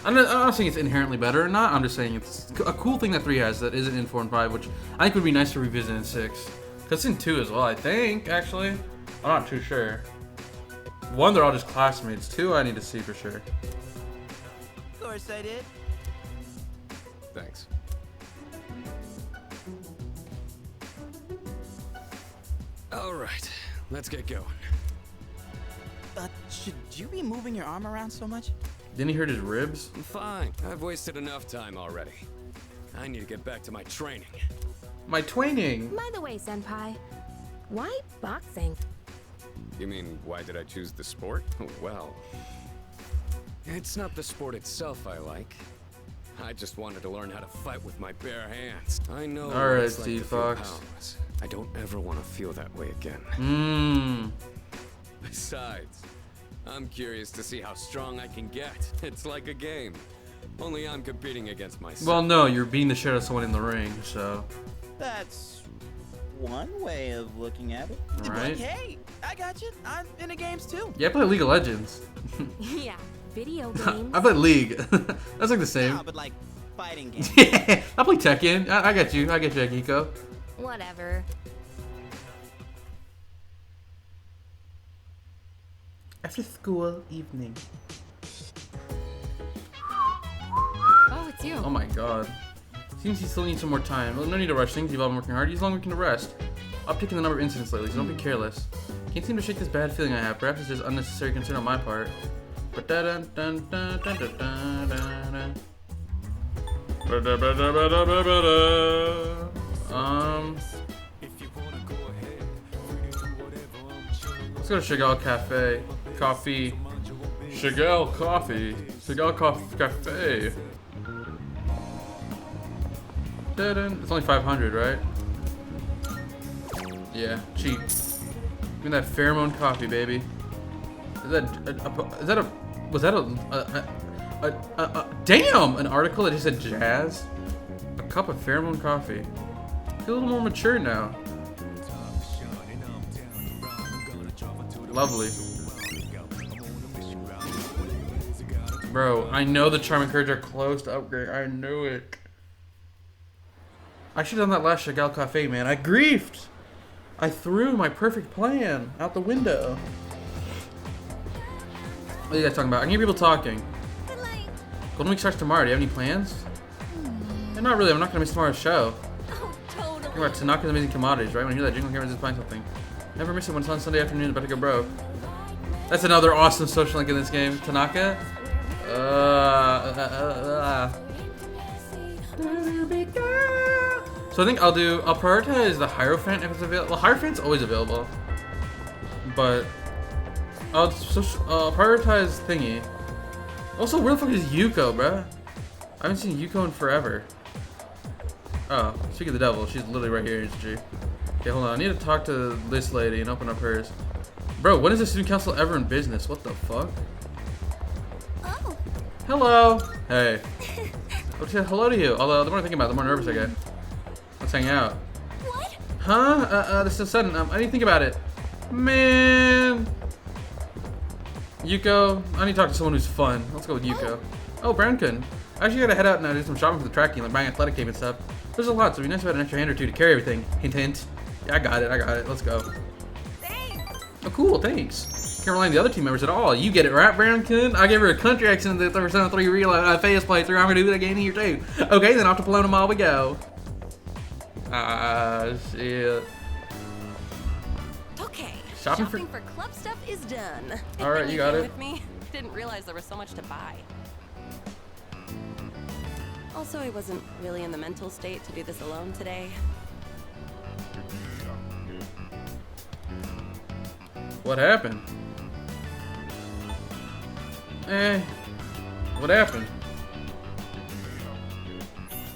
I'm not saying it's inherently better or not. I'm just saying it's a cool thing that 3 has that isn't in 4 and 5, which I think would be nice to revisit in 6. Because it's in 2 as well, I think, actually. I'm not too sure. 1, they're all just classmates. 2, I need to see for sure. Of course I did. Thanks. All right, let's get going. Should you be moving your arm around so much? Didn't he hurt his ribs? Fine, I've wasted enough time already. I need to get back to my training. My twaining. By the way, Senpai, why boxing? You mean, why did I choose the sport? Well, it's not the sport itself I like. I just wanted to learn how to fight with my bare hands. I know what Alright, it's like to Steve feel Fox. powerless. I don't ever want to feel that way again. Besides, I'm curious to see how strong I can get. It's like a game. Only I'm competing against myself. Well, no, you're beating the shit out of someone in the ring, so. That's one way of looking at it. Right. But hey, I got you. I'm into games too. Yeah, I play League of Legends. Yeah, video games. I play League. That's like the same. No, but like fighting games. Yeah, I play Tekken. I got you. I get you, Akiko. Whatever. After school evening. Oh, it's you. Oh my god. Seems he still needs some more time. Well, no need to rush things. You've all been working hard. Use long weekend to rest. Upticking the number of incidents lately, so don't be careless. Can't seem to shake this bad feeling I have. Perhaps it's just unnecessary concern on my part. But let's go to Chagall Cafe. Coffee. Chagall Coffee. Chagall Cafe. It's only 500, right? Yeah, cheap. Give me that pheromone coffee, baby. Damn! An article that just said jazz? A cup of pheromone coffee. I feel a little more mature now. Lovely. Bro, I know the Charm and Courage are close to upgrade. I knew it. I should have done that last Chagall Cafe, man. I griefed! I threw my perfect plan out the window. What are you guys talking about? I can hear people talking. Golden Week starts tomorrow. Do you have any plans? Yeah, not really. I'm not going to miss tomorrow's show. Oh, totally. Think about Tanaka's Amazing Commodities, right? When you hear that jingle, cameras is buying something. Never miss it when it's on Sunday afternoon, about to go broke. That's another awesome social link in this game. Tanaka. So I think I'll prioritize the Hierophant if it's available. Well, Hierophant's always available. But I'll prioritize Thingy. Also, where the fuck is Yuko, bruh? I haven't seen Yuko in forever. Oh, speaking of the devil, she's literally right here, isn't she? Okay, hold on. I need to talk to this lady and open up hers. Bro, when is the student council ever in business? What the fuck? Oh. Hello. Hey. I'll say hello to you. Although the more I think about it, the more nervous I get. Let's hang out. What? Huh? This is sudden. I didn't think about it. Man. Yuko, I need to talk to someone who's fun. Let's go with Yuko. Oh, Brown-kun. I actually gotta head out now, do some shopping for the tracking, like buying athletic tape and stuff. There's a lot, so it'd be nice to have an extra hand or two to carry everything. Hint, hint. Yeah, I got it. Let's go. Thanks. Oh, cool. Thanks. Can't rely on the other team members at all. You get it right, Browncoon? I gave her a country accent in the Persona 3 real face playthrough. I'm gonna do that again here too. Okay, then off to Paloma Mall we go. Ah, shit. Okay. Shopping for club stuff is done. All right, you got it. With me? I didn't realize there was so much to buy. Also, I wasn't really in the mental state to do this alone today. What happened? What happened?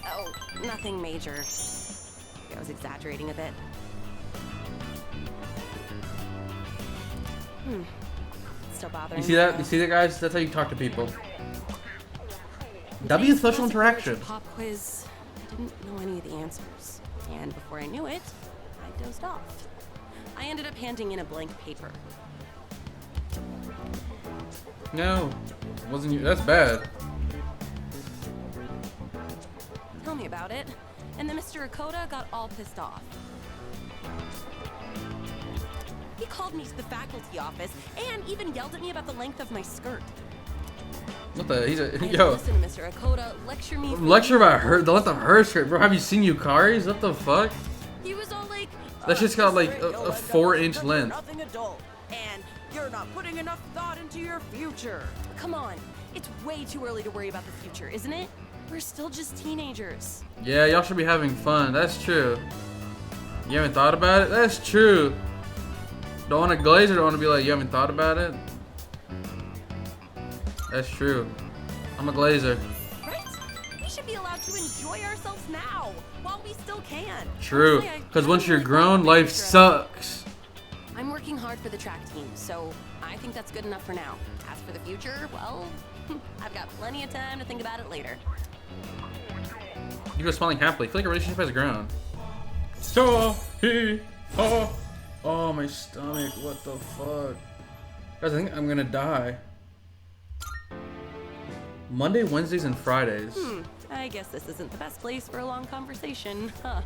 Oh, nothing major. I was exaggerating a bit. Still bothering. You see that? You see that, guys? That's how you talk to people. W is social interaction. Pop quiz. I didn't know any of the answers, and before I knew it, I dozed off. I ended up handing in a blank paper. No, it wasn't you. That's bad. Tell me about it. And then Mr. Akoda got all pissed off. He called me to the faculty office and even yelled at me about the length of my skirt. What the? He's a I had yo. to listen to Mr. Akoda lecture me. Lecture about her, the length of her skirt, bro. Have you seen Yukari's? What the fuck? He was all like, That shit's got like a 4-inch length. nothing adult, and you're not putting enough thought into your future. Come on, it's way too early to worry about the future, isn't it? We're still just teenagers. Yeah, y'all should be having fun. That's true. You haven't thought about it? That's true. Don't want to glaze or don't want to be like, you haven't thought about it? That's true. I'm a glazer. Right? We should be allowed to enjoy ourselves now, while we still can. True. Because once you're grown, life sucks. I'm working hard for the track team, so I think that's good enough for now. As for the future, well, I've got plenty of time to think about it later. You go smiling happily. I feel like a relationship has grown. Oh, my stomach. What the fuck? Guys, I think I'm gonna die. Monday, Wednesdays, and Fridays. I guess this isn't the best place for a long conversation, huh?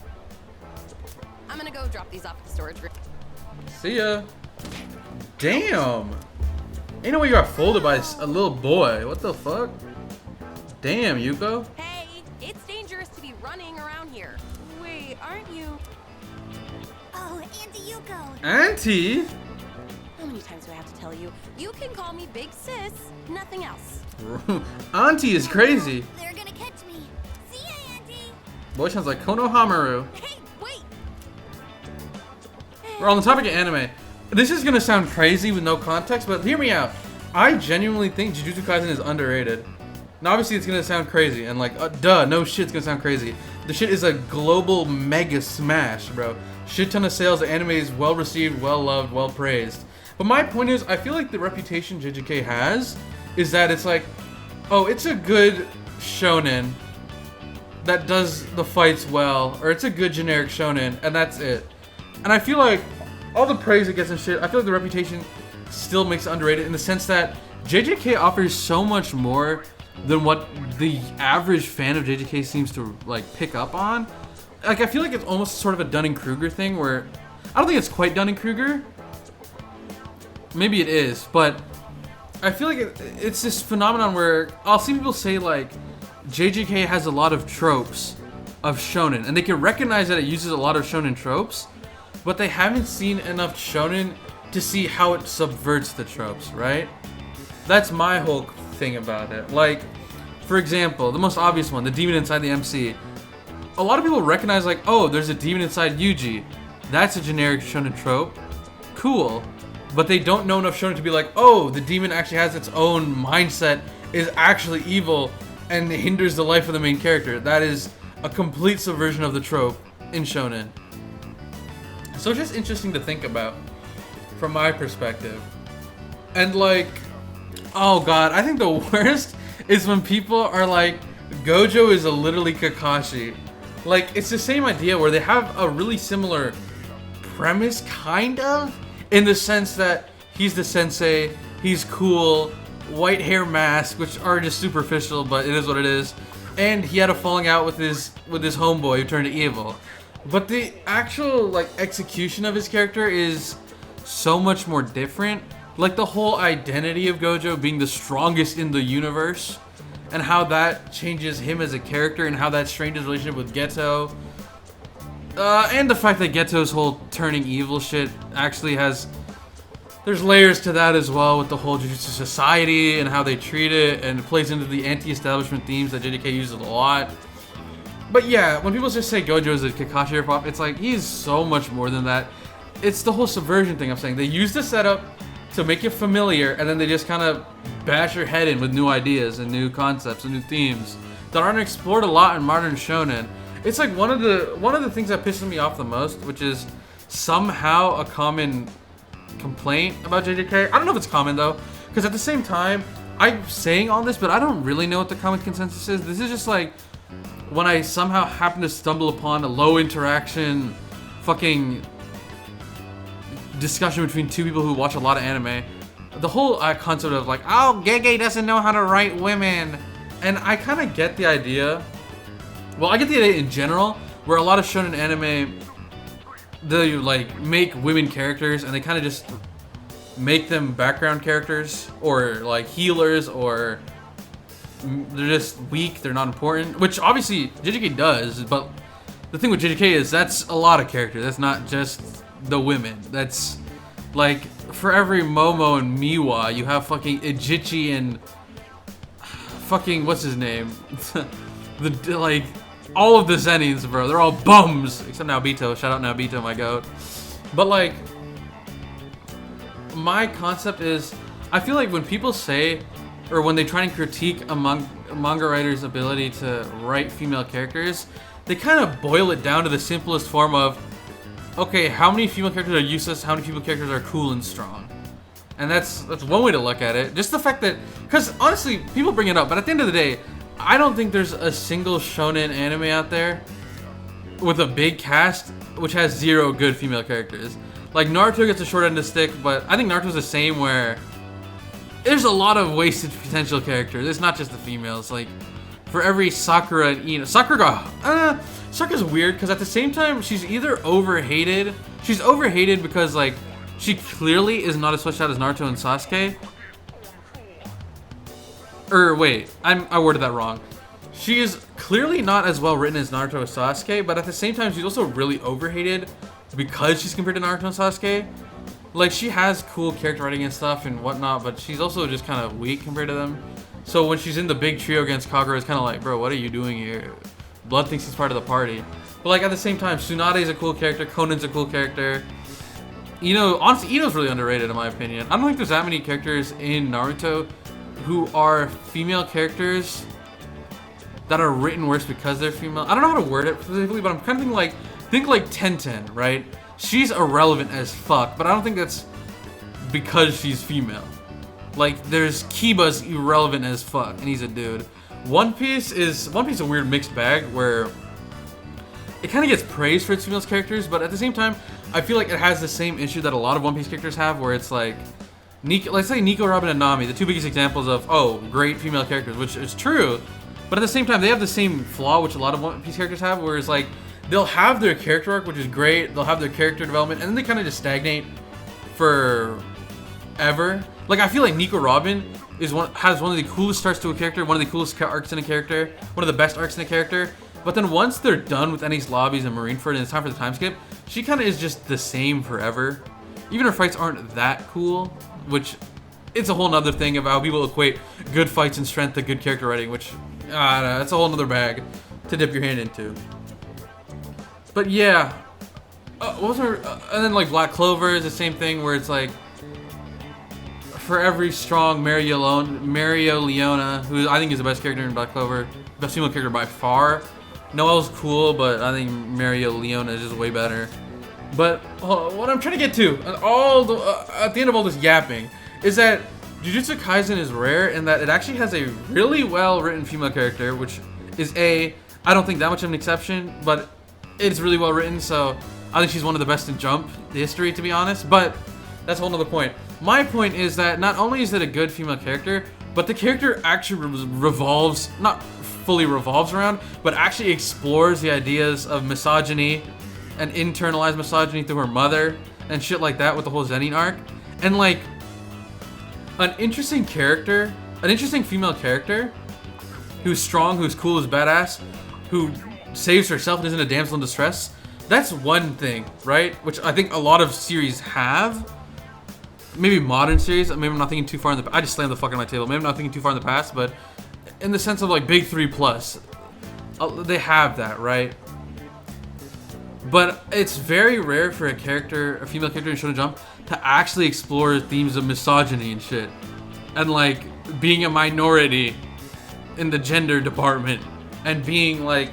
I'm gonna go drop these off at the storage room. See ya. Damn. Ain't no way you got folded by a little boy. What the fuck? Damn, Yuko. Hey, it's dangerous to be running around here. Wait, aren't you? Oh, Auntie Yuko. Auntie? How many times do I have to tell you? You can call me Big Sis, nothing else. Auntie is crazy. They're gonna catch me. See ya, Auntie. Boy sounds like Konohamaru. Hey, wait. We're on the topic of anime. This is gonna sound crazy with no context, but hear me out. I genuinely think Jujutsu Kaisen is underrated. Now, obviously, it's gonna sound crazy, and like, duh, no shit's gonna sound crazy. The shit is a global mega smash, bro. Shit ton of sales. The anime is well received, well loved, well praised. But my point is, I feel like the reputation JJK has is that it's like, oh, it's a good shonen that does the fights well, or it's a good generic shonen, and that's it. And I feel like all the praise it gets and shit, I feel like the reputation still makes it underrated in the sense that JJK offers so much more than what the average fan of JJK seems to like pick up on. Like, I feel like it's almost sort of a Dunning-Kruger thing where I don't think it's quite Dunning-Kruger. Maybe it is, but I feel like it's this phenomenon where I'll see people say like JJK has a lot of tropes of shonen, and they can recognize that it uses a lot of shonen tropes, but they haven't seen enough shonen to see how it subverts the tropes, right? That's my whole thing about it. Like, for example, the most obvious one, the demon inside the MC. A lot of people recognize like, oh, there's a demon inside Yuji. That's a generic shonen trope. Cool. But they don't know enough shonen to be like, oh, the demon actually has its own mindset, is actually evil, and hinders the life of the main character. That is a complete subversion of the trope in shonen. So it's just interesting to think about from my perspective. And like, oh god, I think the worst is when people are like, Gojo is literally Kakashi. Like, it's the same idea where they have a really similar premise, kind of, in the sense that he's the sensei, he's cool, white hair mask, which are just superficial, but it is what it is. And he had a falling out with his homeboy who turned evil. But the actual like execution of his character is so much more different. like the whole identity of Gojo being the strongest in the universe, and how that changes him as a character, and how that strained his relationship with Geto. And the fact that Geto's whole turning evil shit actually has... There's layers to that as well, with the whole Jujutsu Society and how they treat it, and it plays into the anti-establishment themes that JJK uses a lot. But yeah, when people just say Gojo is a Kakashi ripoff, it's like, he's so much more than that. It's the whole subversion thing I'm saying. They use the setup to make it familiar, and then they just kind of bash your head in with new ideas and new concepts and new themes that aren't explored a lot in modern shonen. It's like one of the things that pisses me off the most, which is somehow a common complaint about JJK. I don't know if it's common though, because at the same time, I'm saying all this, but I don't really know what the common consensus is. This is just like when I somehow happen to stumble upon a low interaction fucking discussion between two people who watch a lot of anime. The whole concept of like, oh, Gege doesn't know how to write women. And I kind of get the idea. Well, I get the idea in general, where a lot of shonen anime, they like make women characters and they kind of just make them background characters or like healers, or they're just weak, they're not important, which obviously JJK does, but the thing with JJK is that's a lot of characters. That's not just the women. That's like, for every Momo and Miwa, you have fucking Ijichi and fucking, what's his name? Like, all of the Zenins, bro. They're all bums. Except Naobito. Shout out Naobito, my goat. But like, my concept is, I feel like when people say, or when they try and critique a manga writer's ability to write female characters, they kind of boil it down to the simplest form of, okay, how many female characters are useless, how many female characters are cool and strong? And that's one way to look at it. Just the fact that, because honestly, people bring it up, but at the end of the day, I don't think there's a single shonen anime out there with a big cast which has 0 good female characters. Like, Naruto gets a short end of stick, but I think Naruto's the same, where there's a lot of wasted potential characters. It's not just the females. Like, for every Sakura and Ino, Sakura's weird, because at the same time, she's either overhated. She's overhated because, like, she clearly is not as fleshed out as Naruto and Sasuke. Or wait, I worded that wrong. She is clearly not as well written as Naruto or Sasuke, but at the same time, she's also really overhated because she's compared to Naruto and Sasuke. Like, she has cool character writing and stuff and whatnot, but she's also just kind of weak compared to them. So when she's in the big trio against Kagura, it's kind of like, bro, what are you doing here? Blood thinks he's part of the party. But like, at the same time, Tsunade is a cool character, Conan's a cool character. Honestly, Ino's really underrated in my opinion. I don't think there's that many characters in Naruto who are female characters that are written worse because they're female. I don't know how to word it specifically, but I'm kind of thinking think like Tenten, right? She's irrelevant as fuck, but I don't think that's because she's female. Like, there's Kiba's irrelevant as fuck, and he's a dude. One Piece is a weird mixed bag where it kind of gets praised for its female characters, but at the same time, I feel like it has the same issue that a lot of One Piece characters have, where it's like, let's say Nico, Robin, and Nami, the two biggest examples of, oh, great female characters, which is true, but at the same time, they have the same flaw which a lot of One Piece characters have, where it's like, they'll have their character arc, which is great, they'll have their character development, and then they kind of just stagnate forever. Like, I feel like Nico Robin has one of the coolest starts to a character, one of the coolest arcs in a character, one of the best arcs in a character, but then once they're done with Ennie's lobbies and Marineford and it's time for the time skip, she kind of is just the same forever. Even her fights aren't that cool, which it's a whole nother thing about how people equate good fights and strength to good character writing, which, that's a whole nother bag to dip your hand into. But yeah, what was her, and then like Black Clover is the same thing, where it's like, for every strong Mario Leona, who I think is the best character in Black Clover, best female character by far. Noelle's cool, but I think Mario Leona is just way better. But what I'm trying to get to, at the end of all this yapping, is that Jujutsu Kaisen is rare in that it actually has a really well-written female character, which is I don't think that much of an exception, but it's really well-written, so I think she's one of the best in Jump history, to be honest, but that's a whole nother point. My point is that not only is it a good female character, but the character actually not fully revolves around, but actually explores the ideas of misogyny and internalized misogyny through her mother and shit like that with the whole Zenin arc. And like, an interesting character, an interesting female character, who's strong, who's cool, who's badass, who saves herself and isn't a damsel in distress. That's one thing, right? Which I think a lot of series have. Maybe modern series. Maybe I'm not thinking too far in the. I just slammed the fuck on my table. Maybe I'm not thinking too far in the past, but in the sense of like big 3+, they have that, right? But it's very rare for a female character in Shonen Jump, to actually explore themes of misogyny and shit, and like being a minority in the gender department, and being like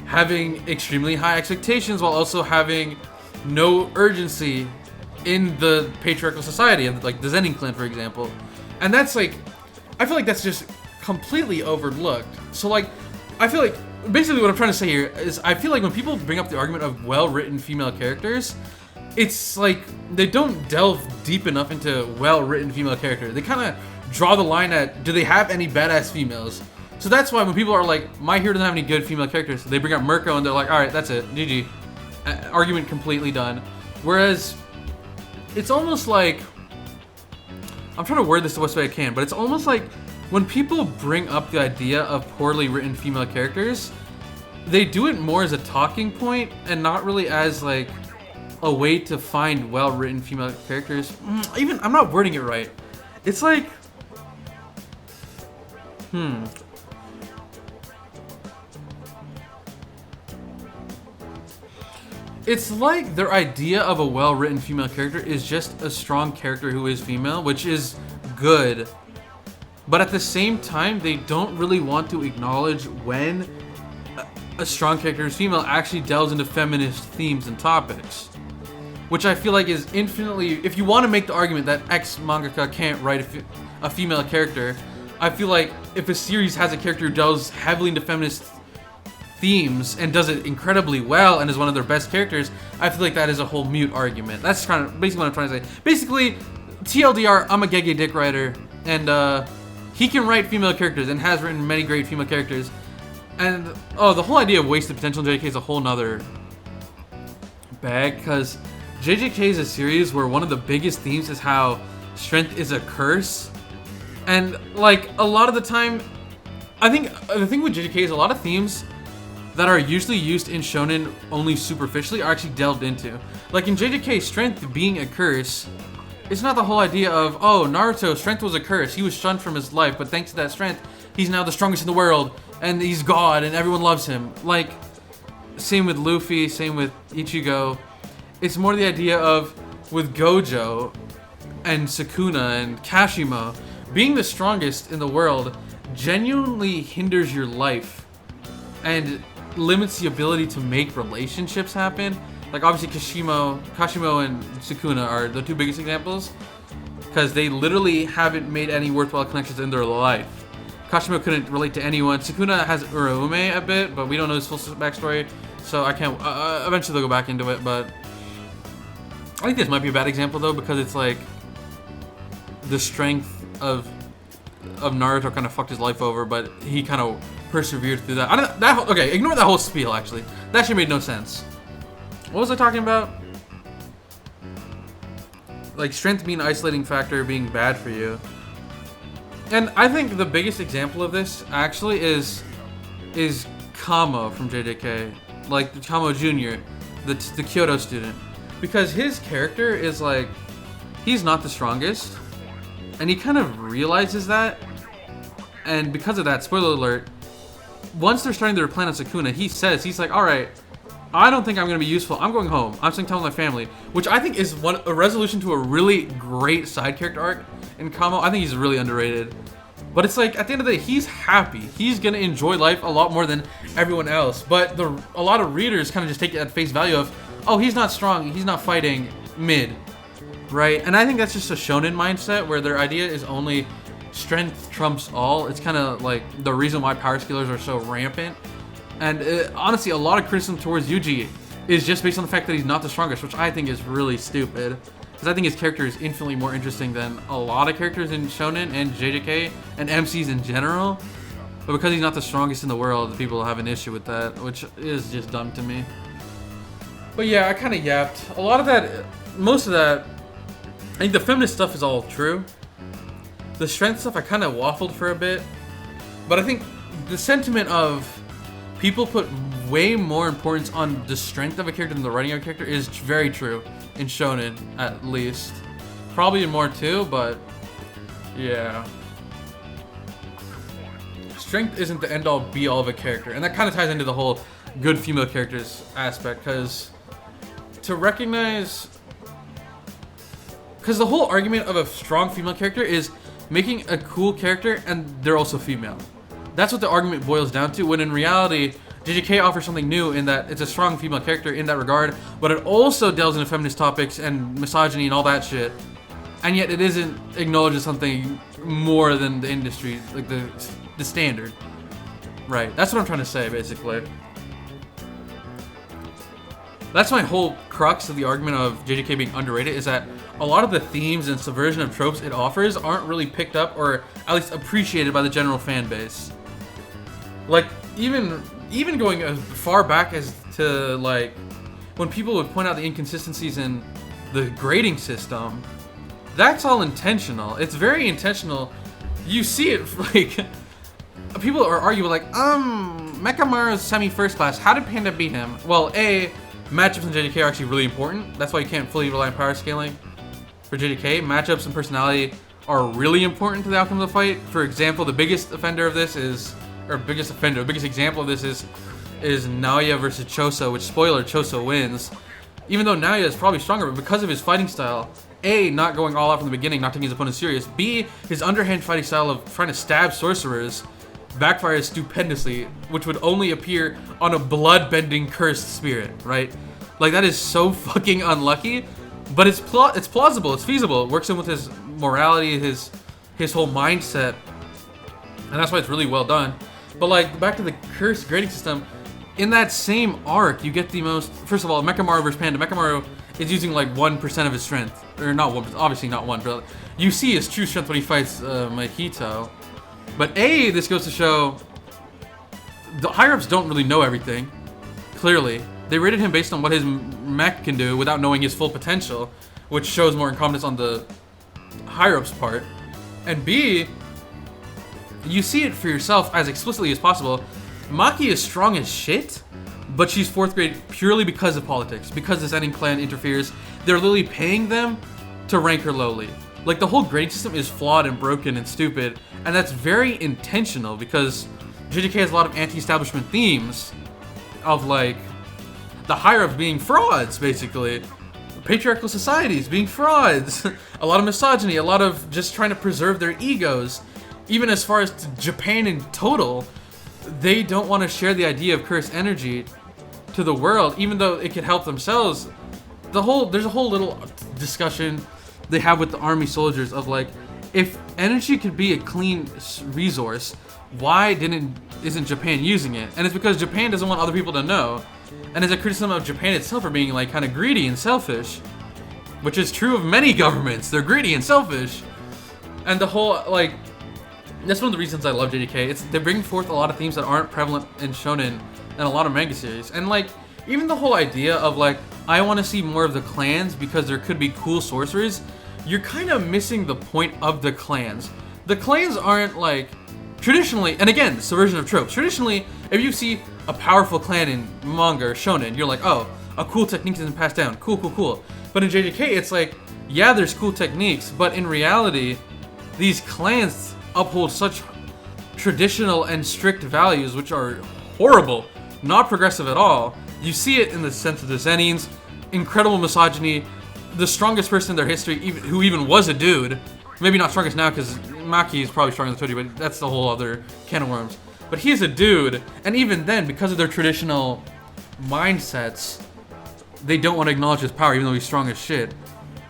having extremely high expectations while also having no urgency in the patriarchal society of like the Zenin clan, for example. And that's like, I feel like that's just completely overlooked. So like, I feel like basically what I'm trying to say here is I feel like when people bring up the argument of well-written female characters, it's like they don't delve deep enough into well-written female characters. They kind of draw the line at, do they have any badass females? So that's why when people are like, My Hero doesn't have any good female characters, they bring up Mirko and they're like, alright, that's it, GG. Argument completely done. Whereas, it's almost like, I'm trying to word this the best way I can, but it's almost like when people bring up the idea of poorly written female characters, they do it more as a talking point and not really as like a way to find well-written female characters. Even, I'm not wording it right. It's like, It's like their idea of a well-written female character is just a strong character who is female, which is good. But at the same time, they don't really want to acknowledge when a strong character is female actually delves into feminist themes and topics. Which I feel like is infinitely... If you want to make the argument that X mangaka can't write a female character, I feel like if a series has a character who delves heavily into feminist themes and does it incredibly well and is one of their best characters, I feel like that is a whole mute argument. That's kind of basically what I'm trying to say. Basically, TLDR, I'm a Gege dick writer, and he can write female characters and has written many great female characters. And the whole idea of wasted potential in JJK is a whole nother bag, because JJK is a series where one of the biggest themes is how strength is a curse. And like a lot of the time, I think the thing with JJK is a lot of themes that are usually used in shonen only superficially are actually delved into. Like in JJK, strength being a curse, it's not the whole idea of, oh, Naruto, strength was a curse. He was shunned from his life, but thanks to that strength, he's now the strongest in the world, and he's God, and everyone loves him. Like, same with Luffy, same with Ichigo. It's more the idea of, with Gojo, and Sukuna, and Kashimo, being the strongest in the world genuinely hinders your life, and limits the ability to make relationships happen. Like obviously Kashimo and Sukuna are the two biggest examples, because they literally haven't made any worthwhile connections in their life. Kashimo couldn't relate to anyone. Sukuna has Uraume a bit, but we don't know his full backstory, so I can't. Eventually they'll go back into it, but I think this might be a bad example though, because it's like the strength of Naruto kind of fucked his life over, but he kind of persevered through that. Okay, ignore that whole spiel. Actually, that actually made no sense. What was I talking about? Like strength being an isolating factor, being bad for you. And I think the biggest example of this actually is Kamo from JJK, like Kamo Jr., the Kyoto student, because his character is like, he's not the strongest, and he kind of realizes that, and because of that, spoiler alert, once they're starting their plan on Sukuna, he's like, alright, I don't think I'm going to be useful. I'm going home. I'm spending time with my family. Which I think is a resolution to a really great side character arc in Kamo. I think he's really underrated. But it's like, at the end of the day, he's happy. He's going to enjoy life a lot more than everyone else. But a lot of readers kind of just take it at face value of, oh, he's not strong. He's not fighting mid. Right? And I think that's just a shonen mindset where their idea is only strength trumps all. It's kind of like the reason why power skillers are so rampant. And honestly, a lot of criticism towards Yuji is just based on the fact that he's not the strongest, which I think is really stupid. Because I think his character is infinitely more interesting than a lot of characters in shonen and JJK and MCs in general. But because he's not the strongest in the world, people have an issue with that, which is just dumb to me. But yeah, I kind of yapped. A lot of that, most of that, I think the feminist stuff is all true. The strength stuff, I kind of waffled for a bit. But I think the sentiment of people put way more importance on the strength of a character than the writing of a character is very true. In Shonen, at least. Probably in more too, but yeah. Strength isn't the end-all be-all of a character. And that kind of ties into the whole good female characters aspect, because to recognize... Because the whole argument of a strong female character is making a cool character and they're also female. That's what the argument boils down to, when in reality, JJK offers something new in that it's a strong female character in that regard, but it also delves into feminist topics and misogyny and all that shit. And yet it isn't acknowledged as something more than the industry, like the standard. Right, that's what I'm trying to say, basically. That's my whole crux of the argument of JJK being underrated, is that a lot of the themes and subversion of tropes it offers aren't really picked up or at least appreciated by the general fan base. Like, even going as far back as to, like, when people would point out the inconsistencies in the grading system, that's all intentional. It's very intentional. You see it, like, people are arguing, like, Mechamaru's semi-first class, how did Panda beat him? Well, A, matchups in JJK are actually really important. That's why you can't fully rely on power scaling for JJK. Matchups and personality are really important to the outcome of the fight. For example, the biggest offender of this is, or biggest example of this is Naoya versus Choso, which, spoiler, Choso wins. Even though Naoya is probably stronger, but because of his fighting style, A, not going all out from the beginning, not taking his opponent serious, B, his underhand fighting style of trying to stab sorcerers backfires stupendously, which would only appear on a blood-bending cursed spirit, right? Like, that is so fucking unlucky, but it's plausible, it's feasible. It works in with his morality, his whole mindset, and that's why it's really well done. But, like, back to the cursed grading system, in that same arc, you get the most... First of all, Mechamaru versus Panda. Mechamaru is using, like, 1% of his strength. Or not 1%, obviously not 1, but you see his true strength when he fights Mahito. But A, this goes to show the higher-ups don't really know everything, clearly. They rated him based on what his mech can do without knowing his full potential, which shows more incompetence on the higher-ups part. And B, you see it for yourself as explicitly as possible. Maki is strong as shit, but she's 4th grade purely because of politics, because the Zenin clan interferes. They're literally paying them to rank her lowly. Like, the whole grading system is flawed and broken and stupid, and that's very intentional because JJK has a lot of anti-establishment themes of, like, the higher-ups being frauds, basically. Patriarchal societies being frauds. A lot of misogyny, a lot of just trying to preserve their egos. Even as far as Japan in total, they don't want to share the idea of cursed energy to the world, even though it could help themselves. There's a whole little discussion they have with the army soldiers of, like, if energy could be a clean resource, why isn't Japan using it? And it's because Japan doesn't want other people to know. And it's a criticism of Japan itself for being, like, kind of greedy and selfish, which is true of many governments. They're greedy and selfish. And the whole, like, that's one of the reasons I love JJK. They bring forth a lot of themes that aren't prevalent in shonen and a lot of manga series. And, like, even the whole idea of, like, I want to see more of the clans because there could be cool sorcerers, you're kind of missing the point of the clans. The clans aren't, like, traditionally, and again, subversion of tropes. Traditionally, if you see a powerful clan in manga or shonen, you're like, oh, a cool technique isn't passed down. Cool, cool, cool. But in JJK, it's like, yeah, there's cool techniques, but in reality, these clans uphold such traditional and strict values, which are horrible, not progressive at all. You see it in the sense of the Zenins, incredible misogyny, the strongest person in their history, who even was a dude. Maybe not strongest now, because Maki is probably stronger than Toji, but that's the whole other can of worms. But he's a dude, and even then, because of their traditional mindsets, they don't want to acknowledge his power, even though he's strong as shit.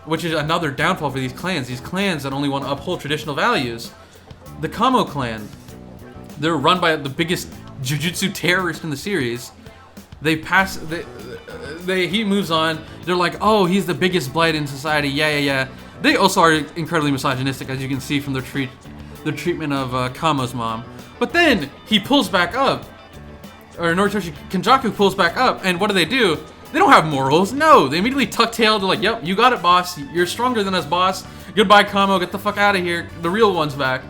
Which is another downfall for these clans that only want to uphold traditional values. The Kamo clan, they're run by the biggest jujutsu terrorist in the series. He moves on. They're like, oh, he's the biggest blight in society. Yeah. They also are incredibly misogynistic, as you can see from their treatment of Kamo's mom. But then he pulls back up, or Noritoshi Kenjaku pulls back up, and what do? They don't have morals. No, they immediately tuck tail. They're like, yep, you got it, boss. You're stronger than us, boss. Goodbye, Kamo. Get the fuck out of here. The real one's back.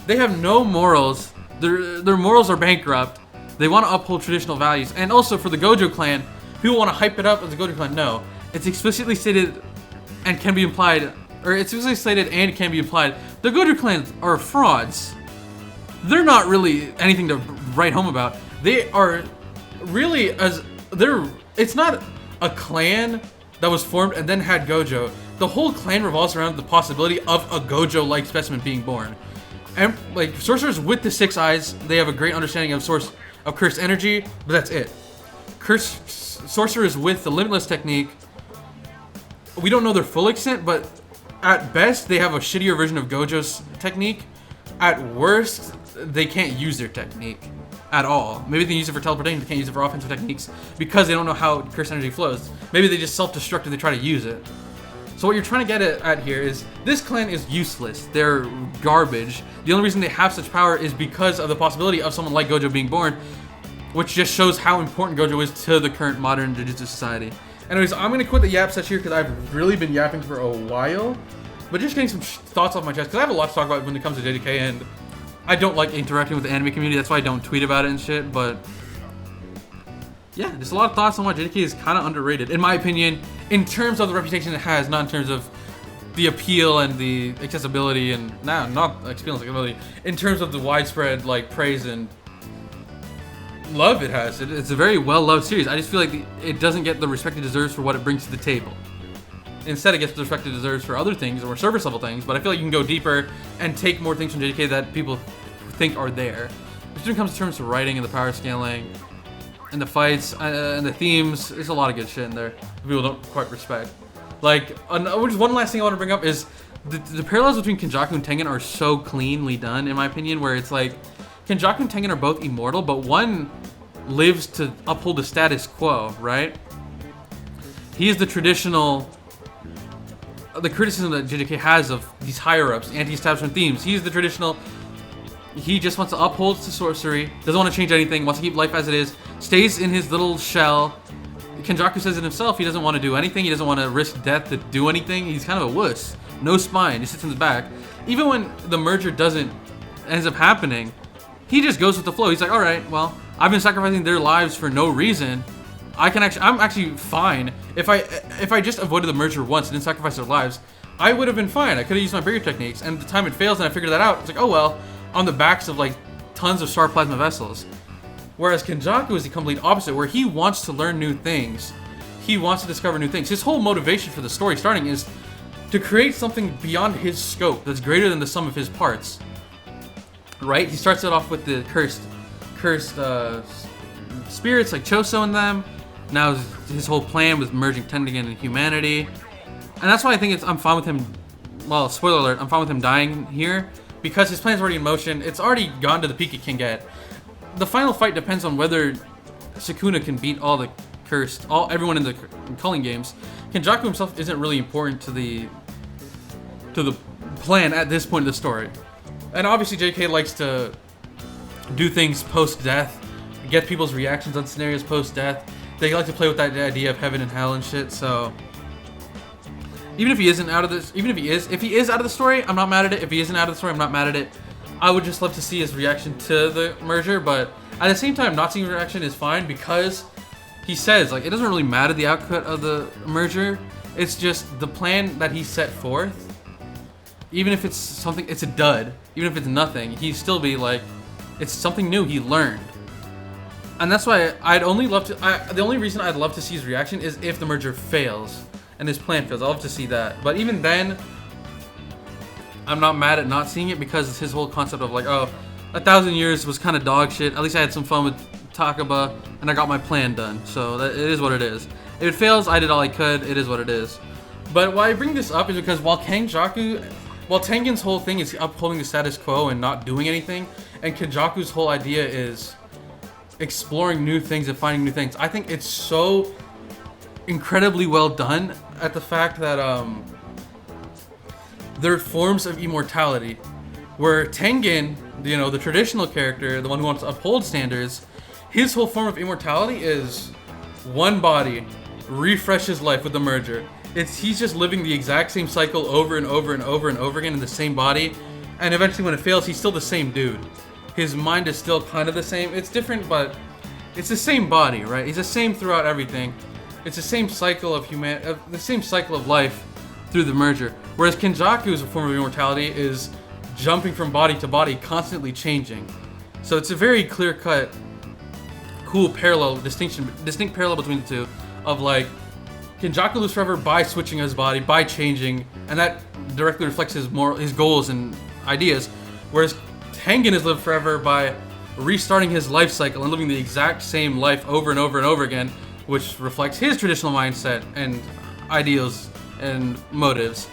They have no morals. Their morals are bankrupt. They want to uphold traditional values. And also for the Gojo clan, people want to hype it up as a Gojo clan. No. It's explicitly stated and can be implied, or it's explicitly stated and can be implied, the Gojo clans are frauds. They're not really anything to write home about. They are really it's not a clan that was formed and then had Gojo. The whole clan revolves around the possibility of a Gojo-like specimen being born. And like sorcerers with the 6 eyes, they have a great understanding of cursed energy, but that's it. Sorcerers with the limitless technique, we don't know their full extent, but at best they have a shittier version of Gojo's technique. At worst, they can't use their technique at all. Maybe they can use it for teleportation, they can't use it for offensive techniques because they don't know how cursed energy flows. Maybe they just self-destruct if they try to use it. So what you're trying to get at here is this clan is useless. They're garbage. The only reason they have such power is because of the possibility of someone like Gojo being born, which just shows how important Gojo is to the current modern Jujutsu society. Anyways, I'm gonna quit the yap session here because I've really been yapping for a while, but just getting some thoughts off my chest because I have a lot to talk about when it comes to JDK, and I don't like interacting with the anime community. That's why I don't tweet about it and shit. But yeah, just a lot of thoughts on why JDK is kind of underrated, in my opinion, in terms of the reputation it has, not in terms of the appeal and the accessibility, and not accessibility, in terms of the widespread like praise and love it has. It's a very well-loved series. I just feel like it doesn't get the respect it deserves for what it brings to the table. Instead, it gets the respect it deserves for other things or service level things, but I feel like you can go deeper and take more things from JDK that people think are there. When it comes to terms of writing and the power scaling and the fights and the themes, there's a lot of good shit in there that people don't quite respect. Like, one last thing I want to bring up is the parallels between Kenjaku and Tengen are so cleanly done, in my opinion, where it's like Kenjaku and Tengen are both immortal, but one lives to uphold the status quo, right? He is the traditional, the criticism that JDK has of these higher-ups, anti-establishment themes. He's the traditional, he just wants to uphold to sorcery, doesn't want to change anything, wants to keep life as it is, stays in his little shell. Kenjaku says it himself, he doesn't want to do anything, he doesn't want to risk death to do anything, he's kind of a wuss. No spine, he sits in the back. Even when the merger ends up happening, he just goes with the flow. He's like, alright, well, I've been sacrificing their lives for no reason. I'm actually fine. If I just avoided the merger once and didn't sacrifice their lives, I would have been fine. I could have used my barrier techniques. And at the time it fails and I figured that out, it's like, oh well, on the backs of like tons of star plasma vessels. Whereas Kenjaku is the complete opposite, where he wants to learn new things. He wants to discover new things. His whole motivation for the story starting is to create something beyond his scope that's greater than the sum of his parts. Right? He starts it off with the cursed spirits like Choso and them. Now his whole plan was merging Tengen and humanity. And that's why I think I'm fine with him, well, spoiler alert, I'm fine with him dying here, because his plan's already in motion. It's already gone to the peak it can get. The final fight depends on whether Sukuna can beat all the everyone in the culling games. Kenjaku himself isn't really important to the plan at this point of the story. And obviously JK likes to do things post-death, get people's reactions on scenarios post-death. They like to play with that idea of heaven and hell and shit, so even if he isn't out of this, if he is out of the story, I'm not mad at it. If he isn't out of the story, I'm not mad at it. I would just love to see his reaction to the merger, but at the same time, not seeing his reaction is fine, because he says, like, it doesn't really matter the output of the merger. It's just the plan that he set forth. Even if it's something, it's a dud. Even if it's nothing, he'd still be like, it's something new he learned. And that's why I'd only love to, the only reason I'd love to see his reaction is if the merger fails and his plan fails. I'll love to see that. But even then, I'm not mad at not seeing it, because it's his whole concept of like, oh, 1,000 years was kind of dog shit. At least I had some fun with Takaba and I got my plan done. So it is what it is. If it fails, I did all I could. It is what it is. But why I bring this up is because while Tengen's whole thing is upholding the status quo and not doing anything, and Kenjaku's whole idea is exploring new things and finding new things, I think it's so incredibly well done at the fact that there are forms of immortality where Tengen, you know, the traditional character, the one who wants to uphold standards, his whole form of immortality is one body, refresh his life with the merger. he's just living the exact same cycle over and over and over and over again in the same body, and eventually when it fails, he's still the same dude. His mind is still kind of the same. It's different, but it's the same body, right? He's the same throughout everything. It's the same cycle of the same cycle of life through the merger. Whereas Kenjaku's form of immortality is jumping from body to body, constantly changing. So it's a very clear-cut, cool distinct parallel between the two, of like Kenjaku lives forever by switching his body, by changing, and that directly reflects his goals and ideas. Whereas Tengen has lived forever by restarting his life cycle and living the exact same life over and over and over again, which reflects his traditional mindset and ideals and motives,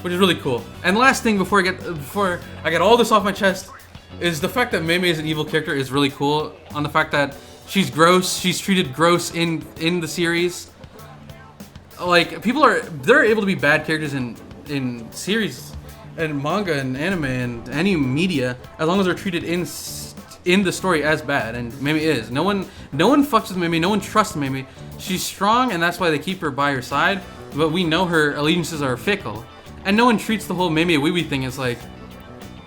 which is really cool. And last thing before I get all this off my chest is the fact that Mei Mei is an evil character is really cool. On the fact that she's gross, she's treated gross in the series. Like they're able to be bad characters in series and manga and anime and any media as long as they're treated in the story as bad, and Mei Mei is. No one fucks with Mei Mei, no one trusts Mei Mei. She's strong and that's why they keep her by her side, but we know her allegiances are fickle. And no one treats the whole Mei Mei wee wee thing as like,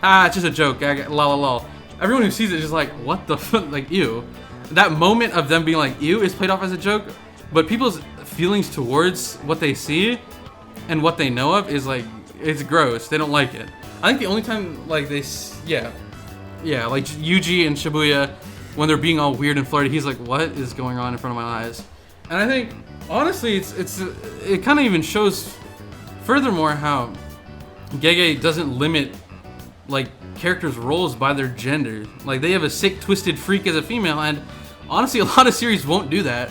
it's just a joke, lol. Everyone who sees it is just like, what the fuck, like, ew. That moment of them being like, ew, is played off as a joke, but people's feelings towards what they see and what they know of is like, it's gross. They don't like it. I think the only time like like Yuji and Shibuya, when they're being all weird and flirty, he's like, what is going on in front of my eyes? And I think honestly, it kind of even shows furthermore how Gege doesn't limit like characters' roles by their gender. Like they have a sick, twisted freak as a female, and honestly, a lot of series won't do that,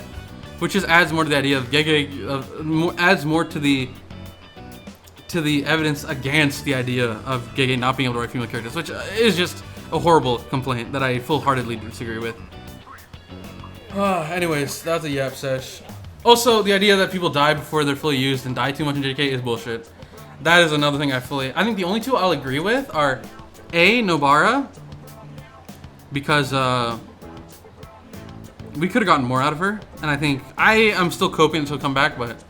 which just adds more to the idea of Gege, adds more to the evidence against the idea of Gege not being able to write female characters, which is just a horrible complaint that I full-heartedly disagree with. Anyways, that's a yap sesh. Also, the idea that people die before they're fully used and die too much in JK is bullshit. That is another thing I think the only two I'll agree with are Nobara, because we could have gotten more out of her, and I think I am still coping until come back, but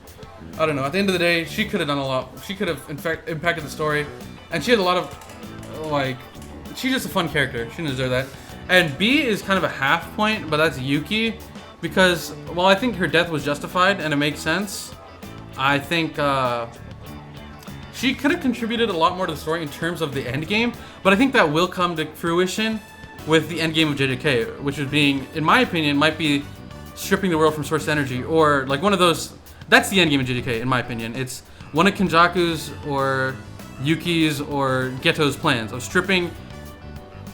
I don't know. At the end of the day, she could have done a lot. She could have, in fact, impacted the story, and she had a lot of, like, she's just a fun character. She didn't deserve that. And B is kind of a half point, but that's Yuki, because while I think her death was justified and it makes sense, I think she could have contributed a lot more to the story in terms of the end game, but I think that will come to fruition with the end game of JJK, which is being, in my opinion, might be stripping the world from source energy, or like one of those. That's the end game of JJK, in my opinion. It's one of Kenjaku's or Yuki's or Geto's plans of stripping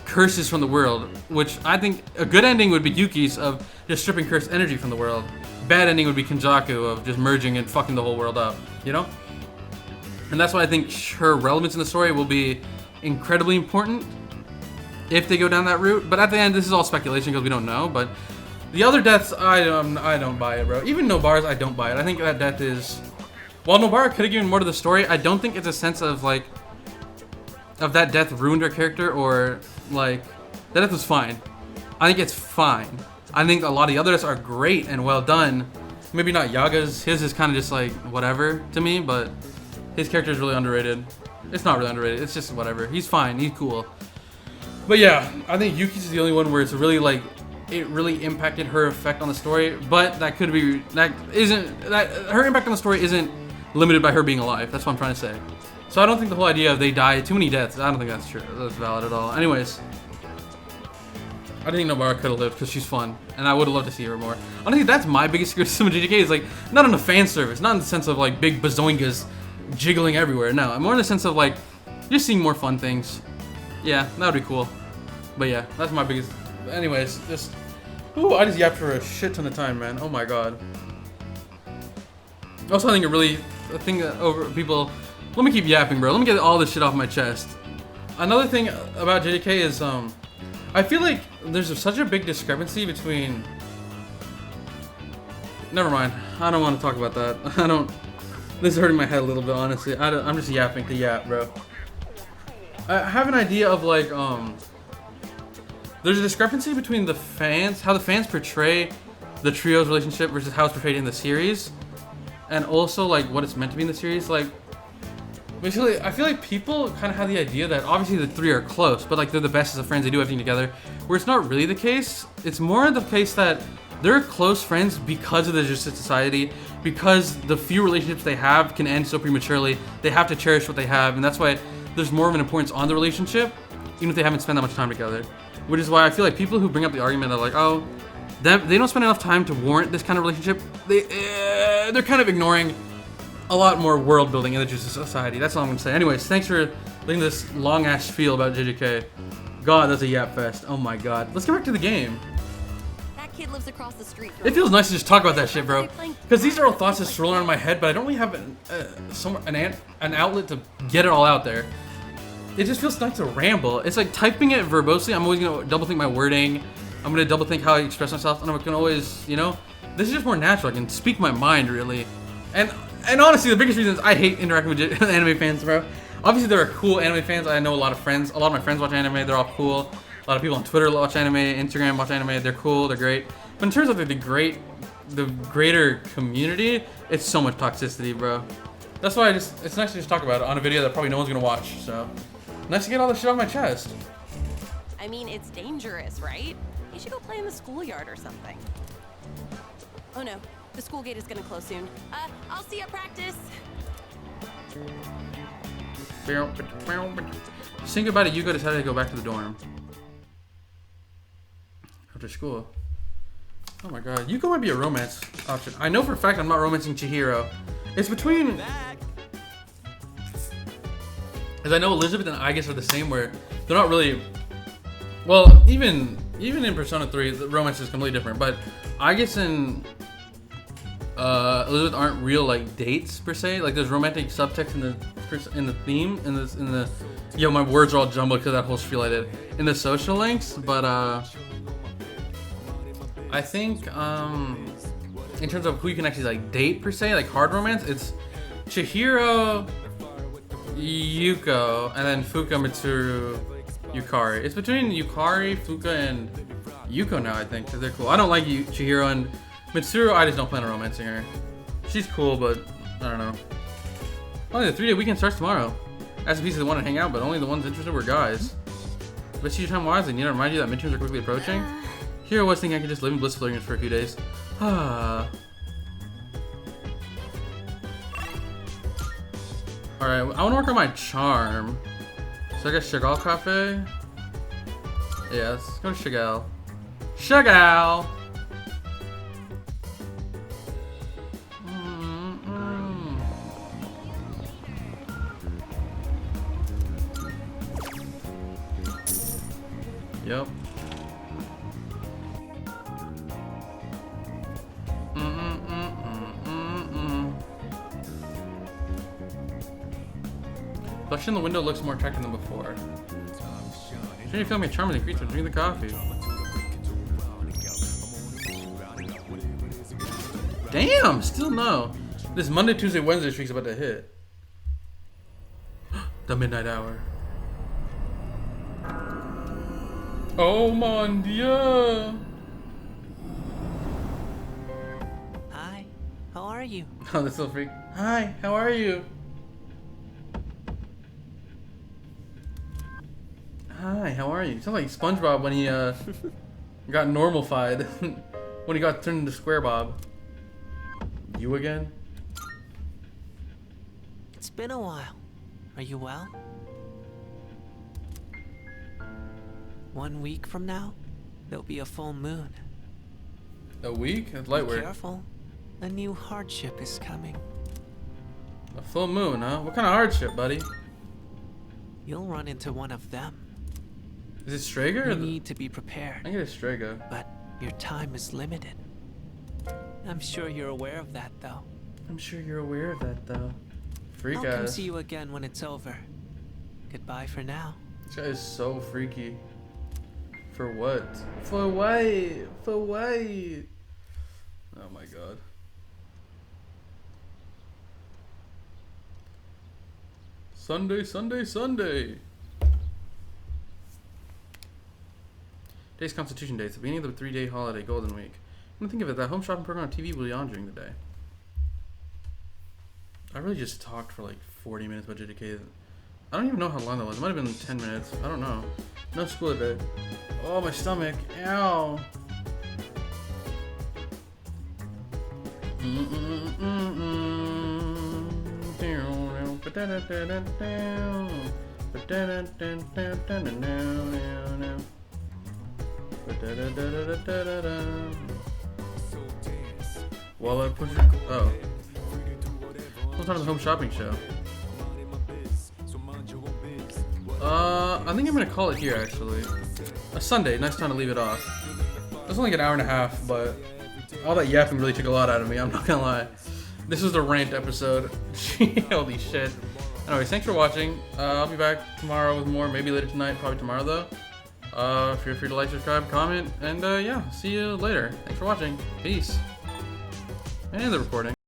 curses from the world, which I think a good ending would be Yuki's of just stripping cursed energy from the world. Bad ending would be Kenjaku of just merging and fucking the whole world up, you know? And that's why I think her relevance in the story will be incredibly important if they go down that route. But at the end, this is all speculation because we don't know. But the other deaths, I don't buy it, bro. Even Nobara's, I don't buy it. I think that death is... While Nobara could have given more to the story, I don't think it's a sense of, like... of that death ruined her character, or, like... That death was fine. I think it's fine. I think a lot of the others are great and well done. Maybe not Yaga's. His is kind of just, like, whatever to me, but... His character is really underrated. It's not really underrated. It's just whatever. He's fine. He's cool. But yeah, I think Yuki's is the only one where it's really like it really impacted her effect on the story. But that could be her impact on the story isn't limited by her being alive. That's what I'm trying to say. So I don't think the whole idea of they die too many deaths. I don't think that's true. That's valid at all. Anyways, I think Nobara could have lived because she's fun, and I would have loved to see her more. Honestly, that's my biggest criticism of JJK is like not in a fan service, not in the sense of like big bazoingas jiggling everywhere. No, I'm more in the sense of like just seeing more fun things. Yeah, that would be cool. But yeah, that's my biggest. Anyways, just I just yapped for a shit ton of time, man. Oh my god. Also, I think a thing that over people. Let me keep yapping, bro. Let me get all this shit off my chest. Another thing about JJK is I feel like there's such a big discrepancy between. Never mind. I don't want to talk about that. I don't. This is hurting my head a little bit, honestly. I'm just yapping to yap, bro. I have an idea of like, there's a discrepancy between the fans, how the fans portray the trio's relationship versus how it's portrayed in the series. and also like what it's meant to be in the series. Like, basically, I feel like people kind of have the idea that obviously the three are close, but like they're the best as friends. They do everything together. Where it's not really the case. It's more the case that they're close friends because of the Jujutsu Society, because the few relationships they have can end so prematurely. They have to cherish what they have, and that's why there's more of an importance on the relationship, even if they haven't spent that much time together. Which is why I feel like people who bring up the argument are like, oh, they don't spend enough time to warrant this kind of relationship. They're kind of ignoring a lot more world building in the Jujutsu Society. That's all I'm gonna say. Anyways, thanks for letting this long ass spiel about JJK. God, that's a yap fest. Oh my god. Let's get back to the game. That kid lives across the street. It feels nice to just talk about that shit, bro. Because these are all thoughts that swirl around in my head, but I don't really have an outlet to get it all out there. It just feels nice to ramble. It's like typing it verbosely. I'm always gonna double think my wording. I'm gonna double think how I express myself, and I can always, you know, this is just more natural. I can speak my mind really, and honestly, the biggest reason is I hate interacting with anime fans, bro. Obviously, there are cool anime fans. I know a lot of friends. A lot of my friends watch anime. They're all cool. A lot of people on Twitter watch anime, Instagram watch anime. They're cool. They're great. But in terms of like the greater community, it's so much toxicity, bro. That's why it's nice to just talk about it on a video that probably no one's gonna watch. So nice to get all this shit off my chest. I mean, it's dangerous, right? You should go play in the schoolyard or something. Oh no, the school gate is gonna close soon. I'll see you at practice. Saying goodbye to Yuko decided to go back to the dorm after school. Oh my god, Yuko might be a romance option. I know for a fact I'm not romancing Chihiro. It's between, as I know Elizabeth and Aigis are the same, where they're not really. Well, even in Persona 3, the romance is completely different. But Aigis and Elizabeth aren't real like dates per se. Like there's romantic subtext in the theme in the yo, my words are all jumbled because of that whole spiel I did in the social links. But I think in terms of who you can actually like date per se, like hard romance, it's Chihiro, Yuko, and then Fuka, Mitsuru, Yukari. It's between Yukari, Fuka, and Yuko now, I think, because they're cool. I don't like Chihiro, and Mitsuru, I just don't plan on romancing her. She's cool, but I don't know. Only the 3-day weekend starts tomorrow. As a piece of the one to hang out, but only the ones interested were guys. But use your time wisely. Need to remind you that midterms are quickly approaching. Here I was thinking I could just live in blissful ignorance for a few days. Ah. Alright, I want to work on my charm. So I got Chagall Cafe. Yes, go to Chagall. Chagall! Yep. Flesh in the window looks more attractive than before. Sure, you feel me charming creature. Drink the coffee. Damn, still no. This Monday, Tuesday, Wednesday streak's about to hit. The midnight hour. Oh mon dieu! Hi, how are you? Oh, this little freak. Hi, how are you? Hi, how are you? You sound like SpongeBob when he got normalified. When he got turned into Square Bob. You again? It's been a while. Are you well? 1 week from now, there'll be a full moon. A week? That's light work. Be careful. A new hardship is coming. A full moon, huh? What kind of hardship, buddy? You'll run into one of them. Is it Strager? You need to be prepared. I get a Strager. But your time is limited. I'm sure you're aware of that, though. I'm sure you're aware of that, though. Freak I'll come ass. see you again when it's over. Goodbye for now. This guy is so freaky. For what? For what? For what? Oh my god. Sunday, Sunday, Sunday. Today's Constitution Day. It's the beginning of the 3-day holiday, Golden Week. When I think of it, that home shopping program on TV will be on during the day. I really just talked for like 40 minutes about JJK. I don't even know how long that was. It might have been 10 minutes. I don't know. No school today. Oh, my stomach. Ow. While I push it. Oh. Some kind of home shopping show. I think I'm gonna call it here actually. A Sunday, nice time to leave it off. It's only like an hour and a half, but all that yapping really took a lot out of me, I'm not gonna lie. This was the rant episode. Holy shit. Anyways, thanks for watching. I'll be back tomorrow with more, maybe later tonight, probably tomorrow though. Feel free to like, subscribe, comment, and yeah, see you later. Thanks for watching. Peace. And the recording.